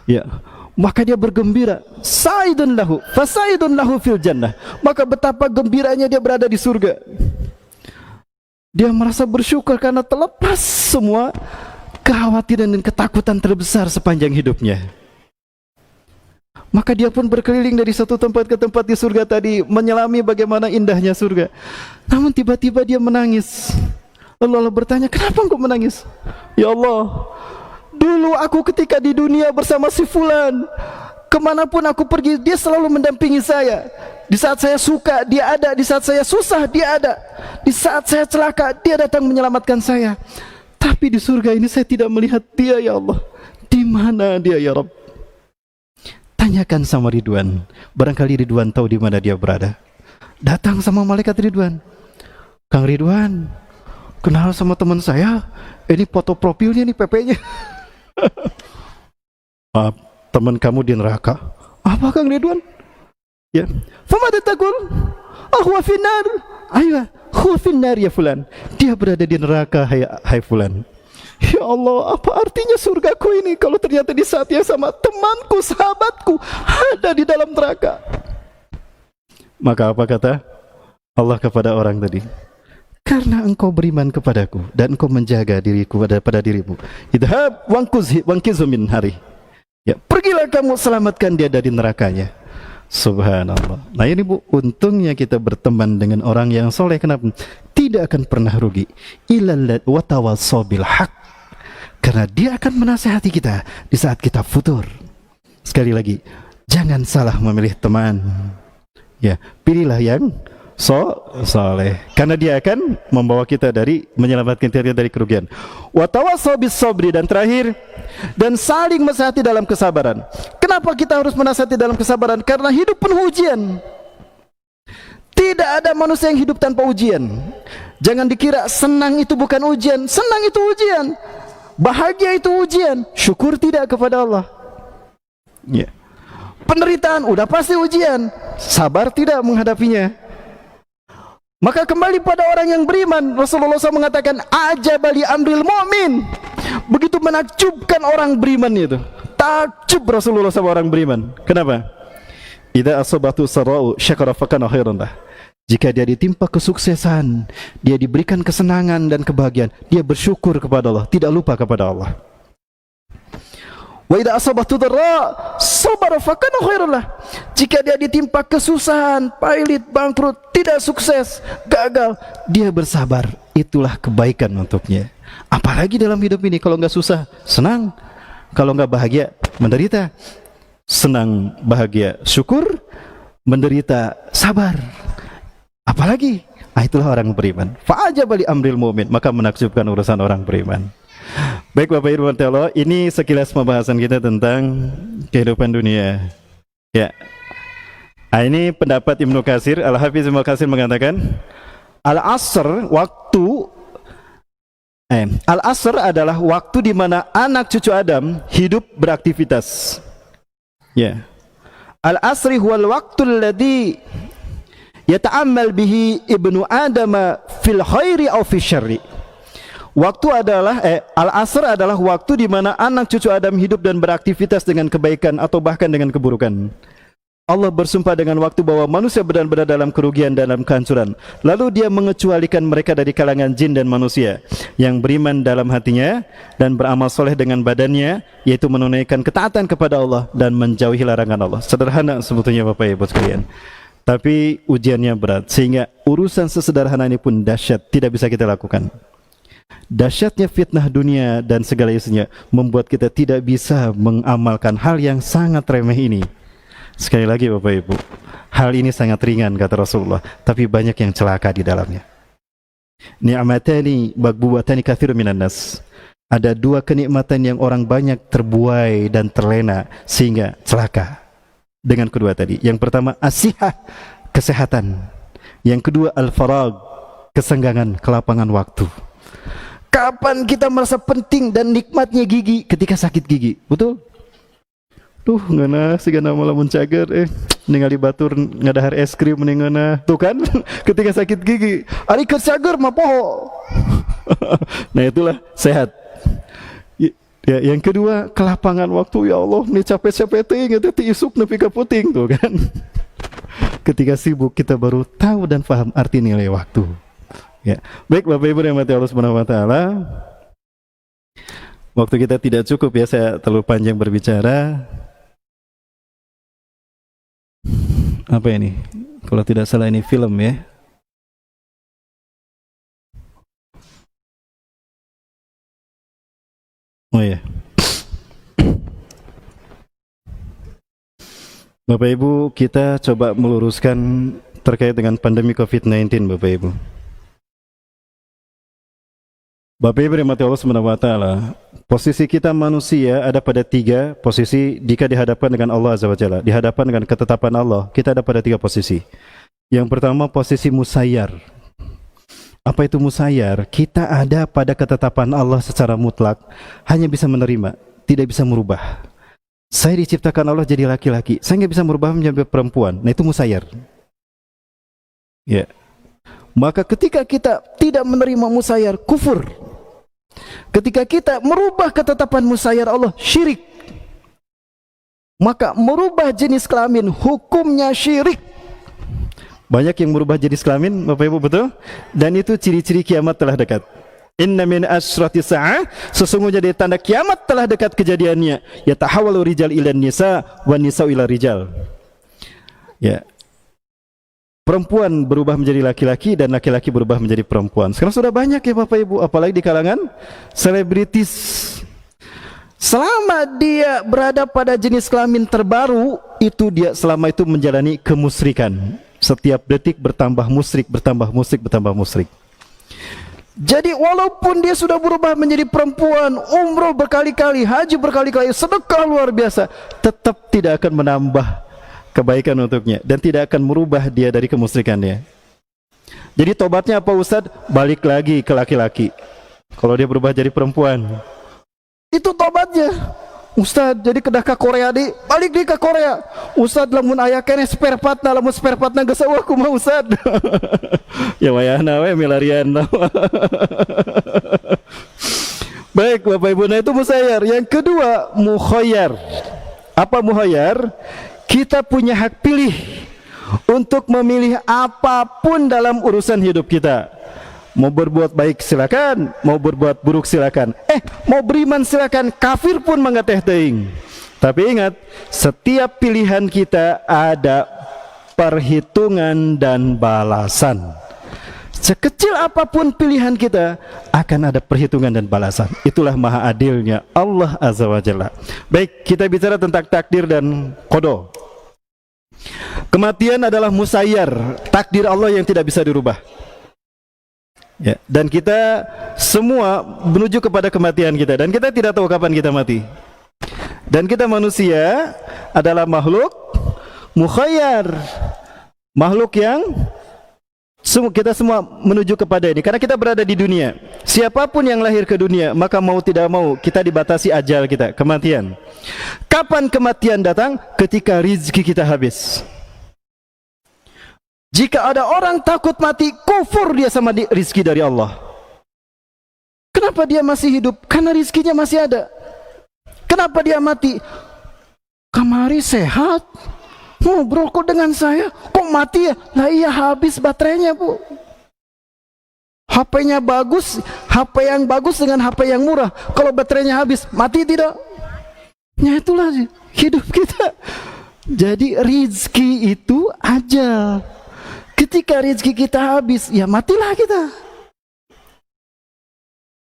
Ya, maka dia bergembira, sa'idun lahu fil jannah, maka betapa gembiranya dia berada di surga. Dia merasa bersyukur karena terlepas semua kekhawatiran dan ketakutan terbesar sepanjang hidupnya. Maka dia pun berkeliling dari satu tempat ke tempat di surga tadi, menyelami bagaimana indahnya surga. Namun tiba-tiba dia menangis. Lalu Allah bertanya, kenapa engkau menangis? Ya Allah, dulu aku ketika di dunia bersama si fulan, kemanapun aku pergi, dia selalu mendampingi saya. Di saat saya suka, dia ada. Di saat saya susah, dia ada. Di saat saya celaka, dia datang menyelamatkan saya. Tapi di surga ini saya tidak melihat dia, ya Allah. Di mana dia, ya Rabb? Tanyakan sama Ridwan. Barangkali Ridwan tahu di mana dia berada. Datang sama malaikat Ridwan. Kang Ridwan, kenal sama teman saya? Ini foto profilnya, nih PP-nya. Teman kamu di neraka. Apa Kang Ridwan? Ya. Famada taqul? Huwa finnar. Aywa, huwa finnar ya fulan. Dia berada di neraka, hai fulan. Ya Allah, apa artinya surgaku ini kalau ternyata di saat yang sama temanku, sahabatku ada di dalam neraka? Maka apa kata Allah kepada orang tadi? Karena engkau beriman kepadaku dan engkau menjaga diriku pada dirimu. Idhab wangkizu min hari. Ya, pergilah kamu selamatkan dia dari nerakanya. Subhanallah. Nah ini Bu, untungnya kita berteman dengan orang yang soleh. Kenapa? Tidak akan pernah rugi. Ilal watawassaw bil haq. Karena dia akan menasihati kita di saat kita futur. Sekali lagi, jangan salah memilih teman. Ya, pilihlah yang soleh, karena dia akan membawa kita menyelamatkan kita dari kerugian. Wa tawassaw bis sabri, dan terakhir, dan saling menasihati dalam kesabaran. Kenapa kita harus menasihati dalam kesabaran? Karena hidup penuh ujian. Tidak ada manusia yang hidup tanpa ujian. Jangan dikira senang itu bukan ujian. Senang itu ujian. Bahagia itu ujian. Syukur tidak kepada Allah. Ya. Penderitaan udah pasti ujian. Sabar tidak menghadapinya. Maka kembali pada orang yang beriman, Rasulullah SAW mengatakan, ajabali amril mu'min. Begitu menakjubkan orang beriman itu. Takjub Rasulullah SAW orang beriman. Kenapa? Idza asabatu sarra'u syakara fakana khairan lah. Jika dia ditimpa kesuksesan, dia diberikan kesenangan dan kebahagiaan, dia bersyukur kepada Allah, tidak lupa kepada Allah. Wa idza asabatu dharra sabara fakana khairan lah. Jika dia ditimpa kesusahan, pailit, bangkrut, tidak sukses, gagal, dia bersabar, itulah kebaikan untuknya. Apalagi dalam hidup ini, kalau enggak susah, senang. Kalau enggak bahagia, menderita. Senang, bahagia, syukur. Menderita, sabar. Apalagi, itulah orang beriman. Fa'ajabali amril mu'min, maka menakjubkan urusan orang beriman. Baik Bapak Ibu Allah, ini sekilas pembahasan kita tentang kehidupan dunia. Ya. Ini pendapat Ibnu Katsir, Al-Hafiz Ibnu Katsir mengatakan, Al-Asr adalah waktu di mana anak cucu Adam hidup beraktivitas. Ya. Al-Asri huwal waqtul ladzi yata'ammal bihi ibnu Adam fil khairi aw fil syarri. Al-Asr adalah waktu di mana anak cucu Adam hidup dan beraktivitas dengan kebaikan atau bahkan dengan keburukan. Allah bersumpah dengan waktu bahwa manusia benar-benar dalam kerugian dan dalam kehancuran. Lalu dia mengecualikan mereka dari kalangan jin dan manusia yang beriman dalam hatinya dan beramal soleh dengan badannya, yaitu menunaikan ketaatan kepada Allah dan menjauhi larangan Allah. Sederhana sebetulnya Bapak Ibu sekalian, tapi ujiannya berat, sehingga urusan sesederhana ini pun dahsyat, tidak bisa kita lakukan. Dahsyatnya fitnah dunia dan segala isinya membuat kita tidak bisa mengamalkan hal yang sangat remeh ini. Sekali lagi Bapak Ibu, hal ini sangat ringan kata Rasulullah, tapi banyak yang celaka di dalamnya. Ni'matani magbubatani katsirun minan nas. Ada dua kenikmatan yang orang banyak terbuai dan terlena sehingga celaka dengan kedua tadi. Yang pertama as-sihah, kesehatan. Yang kedua al-farag, kesenggangan, kelapangan waktu. Kapan kita merasa penting dan nikmatnya gigi? Ketika sakit gigi, betul? Tuh ngana sigana malamun cager ningali batur ngadahar es krim mendingana tuh kan ketika sakit gigi ari keur cager mah poho. Nah itulah sehat. Ya, yang kedua kelapangan waktu, ya Allah nih capek-capek teuing eta ti isuk nepi ka puting tuh kan. Ketika sibuk kita baru tahu dan paham arti nilai waktu. Ya, baik Bapak Ibu yang rahmati Allah Subhanahu wa taala. Waktu kita tidak cukup ya, saya terlalu panjang berbicara. Apa ini? Kalau tidak salah ini film ya. Oh ya. Bapak Ibu, kita coba meluruskan terkait dengan pandemi COVID-19 Bapak Ibu. Bapak Ibu rahmati Allah Subhanahu wa taala, posisi kita manusia ada pada tiga posisi jika dihadapkan dengan Allah Azza wa Jalla. Dihadapkan dengan ketetapan Allah, kita ada pada tiga posisi. Yang pertama posisi musayyar. Apa itu musayyar? Kita ada pada ketetapan Allah secara mutlak, hanya bisa menerima, tidak bisa merubah. Saya diciptakan Allah jadi laki-laki, saya nggak bisa merubah menjadi perempuan. Nah itu musayyar. Ya. Maka ketika kita tidak menerima musayyar, kufur. Ketika kita merubah ketetapan musayyar Allah, syirik. Maka merubah jenis kelamin hukumnya syirik. Banyak yang merubah jenis kelamin, Bapak Ibu, betul? Dan itu ciri-ciri kiamat telah dekat. Inna min asyrati sa'ah, sesungguhnya dari tanda kiamat telah dekat kejadiannya. Yatahawalu rijal ilan nisa wa nisa'u ila rijal. Ya. Perempuan berubah menjadi laki-laki dan laki-laki berubah menjadi perempuan. Sekarang sudah banyak ya Bapak Ibu, apalagi di kalangan selebritis. Selama dia berada pada jenis kelamin terbaru, itu dia selama itu menjalani kemusyrikan. Setiap detik bertambah musyrik, bertambah musyrik, bertambah musyrik. Jadi walaupun dia sudah berubah menjadi perempuan, umroh berkali-kali, haji berkali-kali, sedekah luar biasa, tetap tidak akan menambah kebaikan untuknya dan tidak akan merubah dia dari kemusyrikannya. Jadi tobatnya apa Ustadz? Balik lagi ke laki-laki. Kalau dia berubah jadi perempuan, itu tobatnya. Ustadz jadi kedah ke Korea di, balik di ke Korea. Ustadz lamun aya keneh spare partna, lamun spare partna geus eueuh kumaha Ustadz? Ya wayahna we milarian. Baik Bapak Ibu, nah itu musayyar. Yang kedua mukhayyar. Apa mukhayyar? Kita punya hak pilih untuk memilih apapun dalam urusan hidup kita. Mau berbuat baik silakan, mau berbuat buruk silakan. Mau beriman silakan, kafir pun mangga teh teuing. Tapi ingat, setiap pilihan kita ada perhitungan dan balasan. Sekecil apapun pilihan kita akan ada perhitungan dan balasan. Itulah maha adilnya Allah Azza wa Jalla. Baik, kita bicara tentang takdir dan qada. Kematian adalah musayyar, takdir Allah yang tidak bisa dirubah. Ya, dan kita semua menuju kepada kematian kita, dan kita tidak tahu kapan kita mati. Dan kita manusia adalah makhluk mukhayyar, makhluk yang kita semua menuju kepada ini, karena kita berada di dunia. Siapapun yang lahir ke dunia, maka mau tidak mau kita dibatasi ajal kita, kematian. Kapan kematian datang? Ketika rizki kita habis. Jika ada orang takut mati, kufur dia sama rizki dari Allah. Kenapa dia masih hidup? Karena rizkinya masih ada. Kenapa dia mati? Kamari sehat, ngobrol kok dengan saya, kok mati ya? Lah iya, habis baterainya Bu. HP-nya bagus, HP yang bagus dengan HP yang murah, kalau baterainya habis, mati tidak? Ya itulah hidup kita. Jadi rizki itu ajal. Ketika rizki kita habis, ya matilah kita.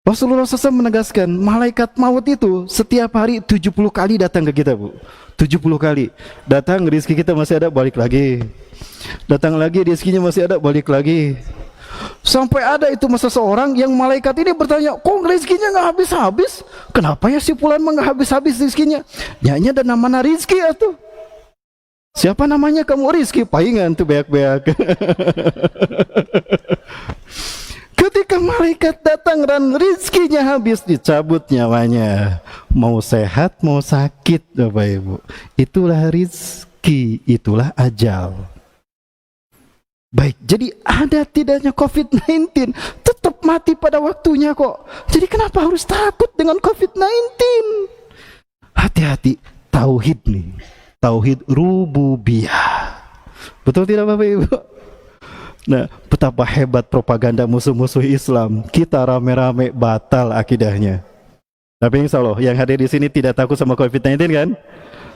Rasulullah SAW menegaskan, malaikat maut itu setiap hari 70 kali datang ke kita Bu. 70 kali. Datang, rizki kita masih ada, balik lagi. Datang lagi, rizkinya masih ada, balik lagi. Sampai ada itu masa seorang yang malaikat ini bertanya, kok rizkinya nggak habis-habis? Kenapa ya si fulan nggak habis-habis rizkinya? Nyanyi ada nama rizki ya tuh. Siapa namanya kamu? Rizki? Palingan tuh beak-beak. Ketika malaikat datang dan rizkinya habis, dicabut nyawanya. Mau sehat, mau sakit, Bapak Ibu. Itulah rizki, itulah ajal. Baik, jadi ada tidaknya COVID-19, tetap mati pada waktunya kok. Jadi kenapa harus takut dengan COVID-19? Hati-hati, tauhid nih. Tauhid rububiyah. Betul tidak Bapak Ibu? Nah, betapa hebat propaganda musuh-musuh Islam. Kita rame-rame batal akidahnya. Tapi insya Allah yang hadir di sini tidak takut sama COVID-19 kan?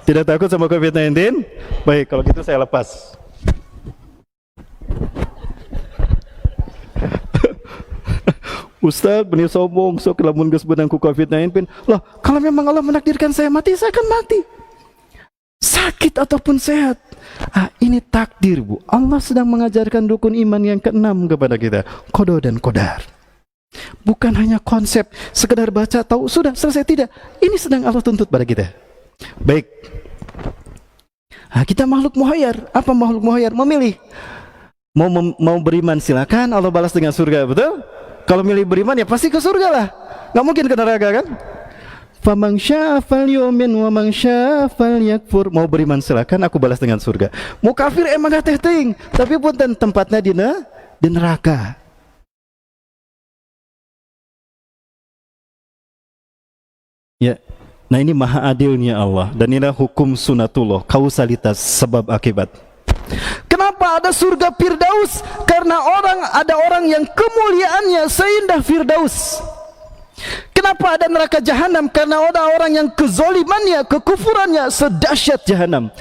Tidak takut sama COVID-19? Baik, kalau gitu saya lepas. Ustaz, benih sombong, sok lamun geus benang ku COVID-19. Loh, kalau memang Allah menakdirkan saya mati, saya akan mati. Sakit ataupun sehat. Ini takdir Bu. Allah sedang mengajarkan rukun iman yang keenam kepada kita. Qada dan qadar. Bukan hanya konsep sekedar baca tahu sudah selesai, tidak. Ini sedang Allah tuntut pada kita. Baik. Kita makhluk muhayyar. Apa makhluk muhayyar? Memilih. Mau beriman silakan, Allah balas dengan surga, betul? Kalau milih beriman ya pasti ke surga lah. Nggak mungkin ke neraka kan? Faman syaa falyu'min wa man syaa falyakfur. Mau beriman silakan, aku balas dengan surga. Mau kafir emang gak teh-ting, tapi pun tempatnya di neraka. Ya. Nah ini maha adilnya Allah, dan inilah hukum sunatullah, kausalitas sebab akibat. Kenapa ada surga Firdaus? Karena ada orang yang kemuliaannya seindah Firdaus. Kenapa ada neraka Jahanam? Karena ada orang yang kezolimannya, kekufurannya sedahsyat Jahanam.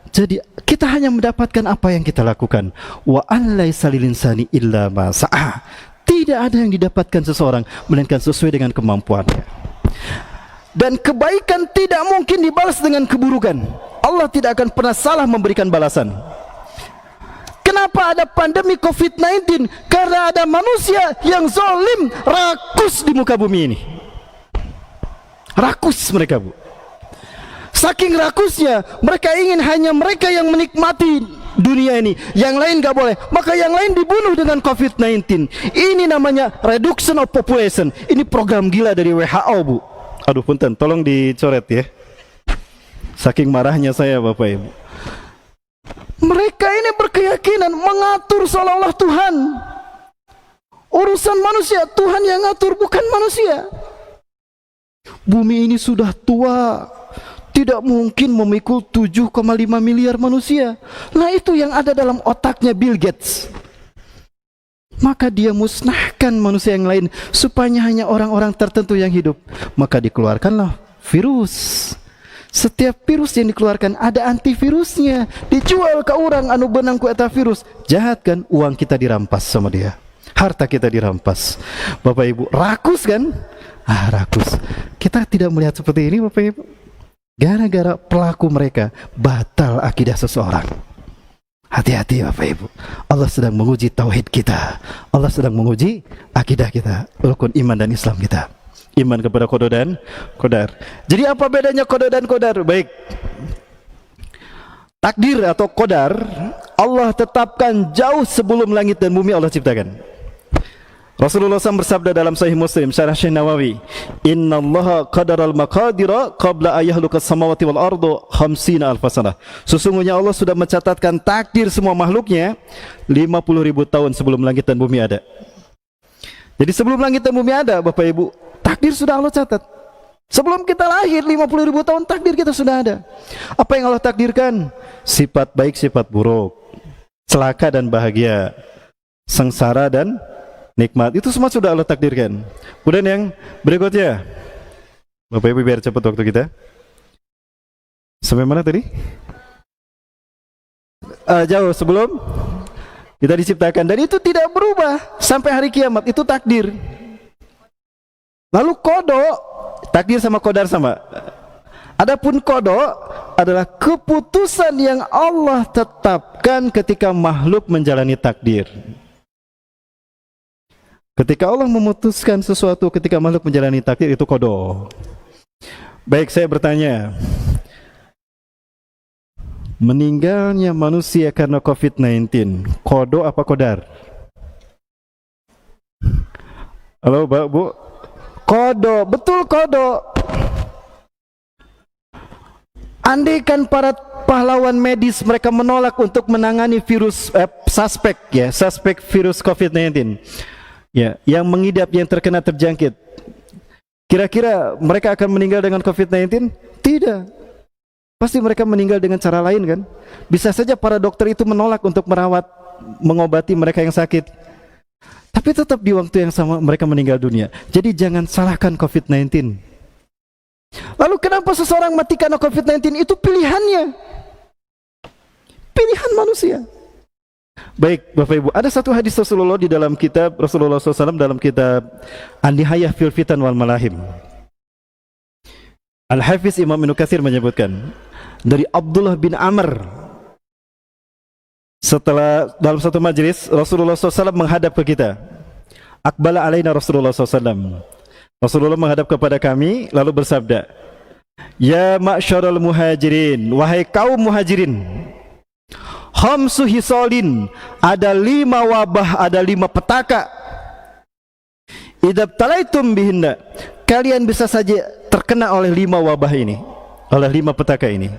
Jadi kita hanya mendapatkan apa yang kita lakukan. Wa an laisa lil insani illa ma sa'a. Tidak ada yang didapatkan seseorang melainkan sesuai dengan kemampuannya. Dan kebaikan tidak mungkin dibalas dengan keburukan. Allah tidak akan pernah salah memberikan balasan. Kenapa ada pandemi COVID-19? Karena ada manusia yang zalim, rakus di muka bumi ini. Rakus mereka Bu. Saking rakusnya, mereka ingin hanya mereka yang menikmati dunia ini, yang lain gak boleh. Maka yang lain dibunuh dengan COVID-19. Ini namanya reduction of population. Ini program gila dari WHO Bu. Aduh punten, tolong dicoret ya. Saking marahnya saya Bapak Ibu. Mereka ini berkeyakinan mengatur seolah-olah Tuhan. Urusan manusia, Tuhan yang ngatur, bukan manusia. Bumi ini sudah tua, tidak mungkin memikul 7,5 miliar manusia. Nah itu yang ada dalam otaknya Bill Gates. Maka dia musnahkan manusia yang lain supaya hanya orang-orang tertentu yang hidup. Maka dikeluarkanlah virus. Setiap virus yang dikeluarkan ada antivirusnya, dijual ke orang anu benang ku eta virus. Jahat kan? Uang kita dirampas sama dia, harta kita dirampas. Bapak Ibu, rakus kan? Rakus. Kita tidak melihat seperti ini Bapak Ibu. Gara-gara pelaku mereka batal akidah seseorang. Hati-hati Bapak Ibu. Allah sedang menguji tauhid kita. Allah sedang menguji akidah kita, rukun iman dan Islam kita. Iman kepada qada dan qadar. Jadi apa bedanya qada dan qadar? Baik. Takdir atau qadar Allah tetapkan jauh sebelum langit dan bumi Allah ciptakan. Rasulullah SAW bersabda dalam Sahih Muslim, syarah Syekh Nawawi, Inna Allah qadaral maqadira qabla ayakhluqas samawati wal ardu 50 alfasana. Sesungguhnya Allah sudah mencatatkan takdir semua makhluknya 50.000 tahun sebelum langit dan bumi ada. Jadi sebelum langit dan bumi ada Bapak Ibu, takdir sudah Allah catat. Sebelum kita lahir 50.000 tahun takdir kita sudah ada. Apa yang Allah takdirkan? Sifat baik, sifat buruk, celaka dan bahagia, sengsara dan nikmat. Itu semua sudah Allah takdirkan. Kemudian yang berikutnya, Bapak Ibu biar cepat waktu kita. Sampai mana tadi? Jauh sebelum kita diciptakan, dan itu tidak berubah sampai hari kiamat. Itu takdir. Lalu kodok, takdir sama qadar sama. Adapun qada adalah keputusan yang Allah tetapkan ketika makhluk menjalani takdir. Ketika Allah memutuskan sesuatu ketika makhluk menjalani takdir, itu qada. Baik, saya bertanya, meninggalnya manusia karena COVID-19, qada apa qadar? Halo Mbak, Bu? Qada, betul qada. Andaikan para pahlawan medis mereka menolak untuk menangani virus suspek virus COVID-19 ya, yang mengidap, yang terkena, terjangkit, kira-kira mereka akan meninggal dengan COVID-19? Tidak. Pasti mereka meninggal dengan cara lain kan? Bisa saja para dokter itu menolak untuk merawat, mengobati mereka yang sakit, tapi tetap di waktu yang sama mereka meninggal dunia. Jadi jangan salahkan COVID-19. Lalu kenapa seseorang mati karena COVID-19? Itu pilihannya, pilihan manusia. Baik Bapak Ibu, ada satu hadis Rasulullah di dalam kitab Rasulullah SAW, dalam kitab An-Nihayah fil Fitan wal Malahim. Al-Hafiz Imam Ibnu Katsir menyebutkan dari Abdullah bin Amr, setelah dalam satu majlis Rasulullah SAW menghadap ke kita. Aqbala alaina Rasulullah SAW. Rasulullah menghadap kepada kami lalu bersabda, ya ma'syarul muhajirin, wahai kaum muhajirin, khamsu hisalin, ada 5 wabah, ada 5 petaka, idab talaitum bihinna, kalian bisa saja terkena oleh 5 wabah ini, oleh 5 petaka ini.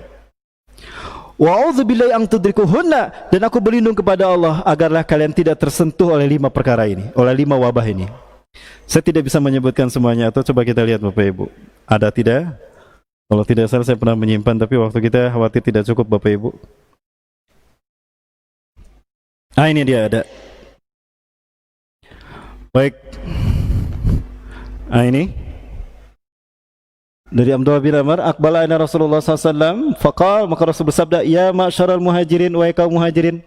Wa'udzubillahi an tudrikuhunna, dan aku berlindung kepada Allah agarlah kalian tidak tersentuh oleh 5 perkara ini, oleh 5 wabah ini. Saya tidak bisa menyebutkan semuanya, atau coba kita lihat Bapak Ibu, ada tidak? Kalau tidak salah saya pernah menyimpan, tapi waktu kita khawatir tidak cukup Bapak Ibu. Ini dia ada. Baik. Ini dari Abdullah bin Amr, aqbala ana Rasulullah SAW, faqal, maka Rasul bersabda, ya ma'syaral muhajirin, wahai kaum muhajirin,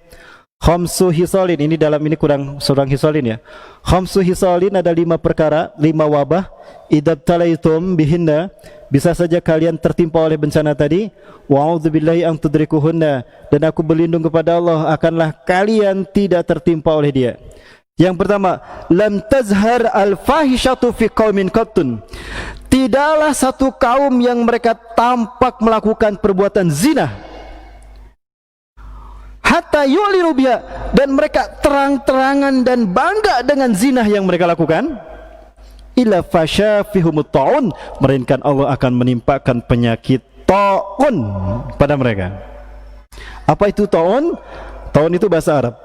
khamsu hisalin, ini dalam ini kurang hisalin ya. Khamsu hisalin, ada 5 perkara, 5 wabah, idab talaitum bihinna, bisa saja kalian tertimpa oleh bencana tadi. Wa'udzubillahi an tudrikuhunna, dan aku berlindung kepada Allah akanlah kalian tidak tertimpa oleh dia. Yang pertama, lam tazhar al-fahishatu fi qaumin qattun, tidaklah satu kaum yang mereka tampak melakukan perbuatan zina, hatta yu'linu biha, dan mereka terang-terangan dan bangga dengan zina yang mereka lakukan, illa fasha fihumut ta'un, melainkan Allah akan menimpakan penyakit ta'un pada mereka. Apa itu ta'un? Ta'un itu bahasa Arab.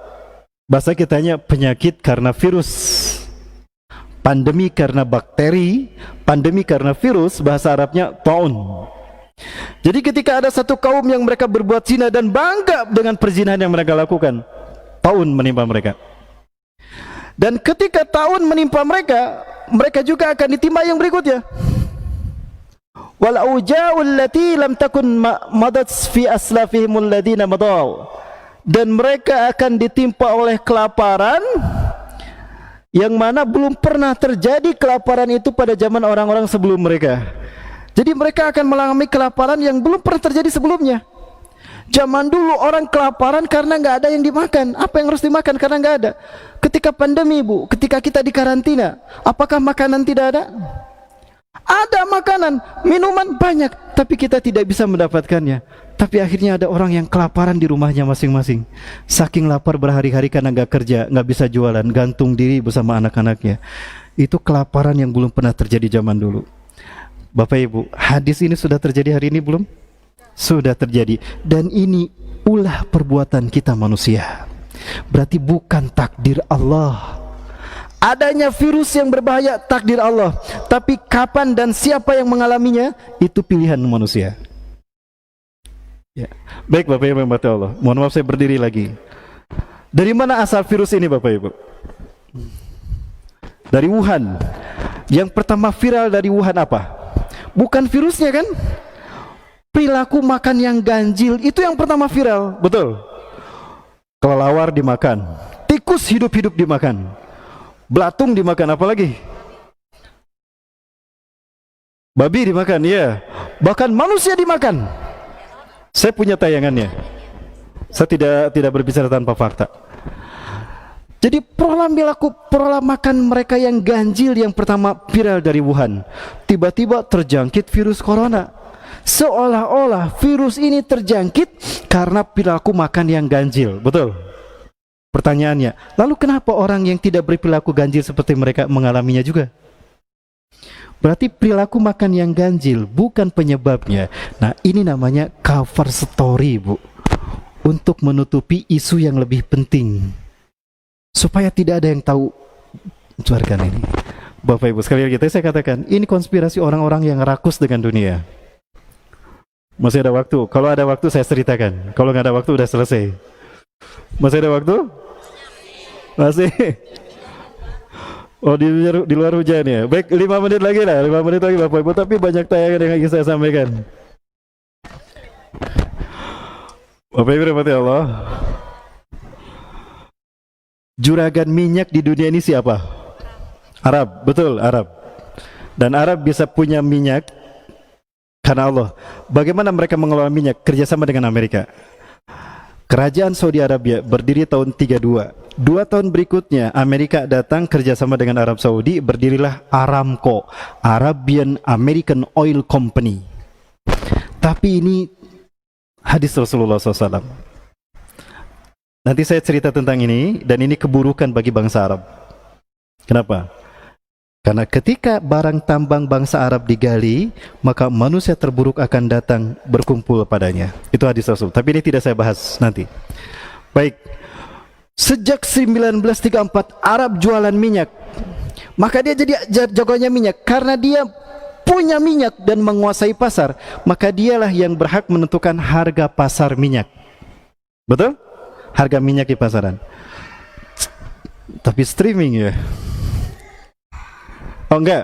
Bahasa kitanya penyakit karena virus, pandemi karena bakteri, pandemi karena virus, bahasa Arabnya ta'un. Jadi ketika ada satu kaum yang mereka berbuat zina dan bangga dengan perzinahan yang mereka lakukan, ta'un menimpa mereka. Dan ketika ta'un menimpa mereka, mereka juga akan ditimpa yang berikutnya. Wal auja'ul lati lam takun madat fi aslafihimul ladina madaw, dan mereka akan ditimpa oleh kelaparan yang mana belum pernah terjadi kelaparan itu pada zaman orang-orang sebelum mereka. Jadi mereka akan mengalami kelaparan yang belum pernah terjadi sebelumnya. Zaman dulu orang kelaparan karena nggak ada yang dimakan. Apa yang harus dimakan? Karena nggak ada. Ketika pandemi Bu, ketika kita di karantina, apakah makanan tidak ada? Ada makanan, minuman banyak, tapi kita tidak bisa mendapatkannya. Tapi akhirnya ada orang yang kelaparan di rumahnya masing-masing. Saking lapar berhari-hari karena nggak kerja, nggak bisa jualan, gantung diri bersama anak-anaknya. Itu kelaparan yang belum pernah terjadi zaman dulu. Bapak Ibu, hadis ini sudah terjadi hari ini belum? Sudah terjadi. Dan ini ulah perbuatan kita manusia. Berarti bukan takdir Allah. Adanya virus yang berbahaya takdir Allah, tapi kapan dan siapa yang mengalaminya itu pilihan manusia. Ya. Baik Bapak Ibu yang dirahmati Allah, mohon maaf saya berdiri lagi. Dari mana asal virus ini Bapak Ibu? Dari Wuhan. Yang pertama viral dari Wuhan apa? Bukan virusnya kan? Perilaku makan yang ganjil itu yang pertama viral, betul? Kelelawar dimakan, tikus hidup-hidup dimakan, belatung dimakan, apa lagi? Babi dimakan, ya. Bahkan manusia dimakan. Saya punya tayangannya. Saya tidak berbicara tanpa fakta. Jadi pola makan mereka yang ganjil yang pertama viral dari Wuhan, tiba-tiba terjangkit virus corona. Seolah-olah virus ini terjangkit karena perilaku makan yang ganjil, betul? Pertanyaannya, lalu kenapa orang yang tidak berperilaku ganjil seperti mereka mengalaminya juga? Berarti perilaku makan yang ganjil bukan penyebabnya. Nah, ini namanya cover story, Bu, untuk menutupi isu yang lebih penting, supaya tidak ada yang tahu suarakan ini. Bapak Ibu sekalian, saya katakan ini konspirasi orang-orang yang rakus dengan dunia. Masih ada waktu. Kalau ada waktu saya ceritakan. Kalau nggak ada waktu udah selesai. Masih ada waktu? Masih. Oh, di luar hujan ya. Baik, 5 menit lagi lah. 5 menit lagi Bapak Ibu. Tapi banyak tayangan yang ingin saya sampaikan. Bapak Ibu rahmati Allah. Juragan minyak di dunia ini siapa? Arab, betul, Arab. Dan Arab bisa punya minyak karena Allah. Bagaimana mereka mengelola minyak? Kerjasama dengan Amerika. Kerajaan Saudi Arabia berdiri tahun 32. 2 tahun berikutnya Amerika datang kerjasama dengan Arab Saudi, berdirilah Aramco, Arabian American Oil Company. Tapi ini hadis Rasulullah SAW. Nanti saya cerita tentang ini, dan ini keburukan bagi bangsa Arab. Kenapa? Karena ketika barang tambang bangsa Arab digali, maka manusia terburuk akan datang berkumpul padanya. Itu hadis Rasul. Tapi ini tidak saya bahas nanti. Baik. Sejak 1934 Arab jualan minyak. Maka dia jadi jagoannya minyak. Karena dia punya minyak dan menguasai pasar, maka dialah yang berhak menentukan harga pasar minyak. Betul? Harga minyak di pasaran. Tapi streaming ya. Oh enggak.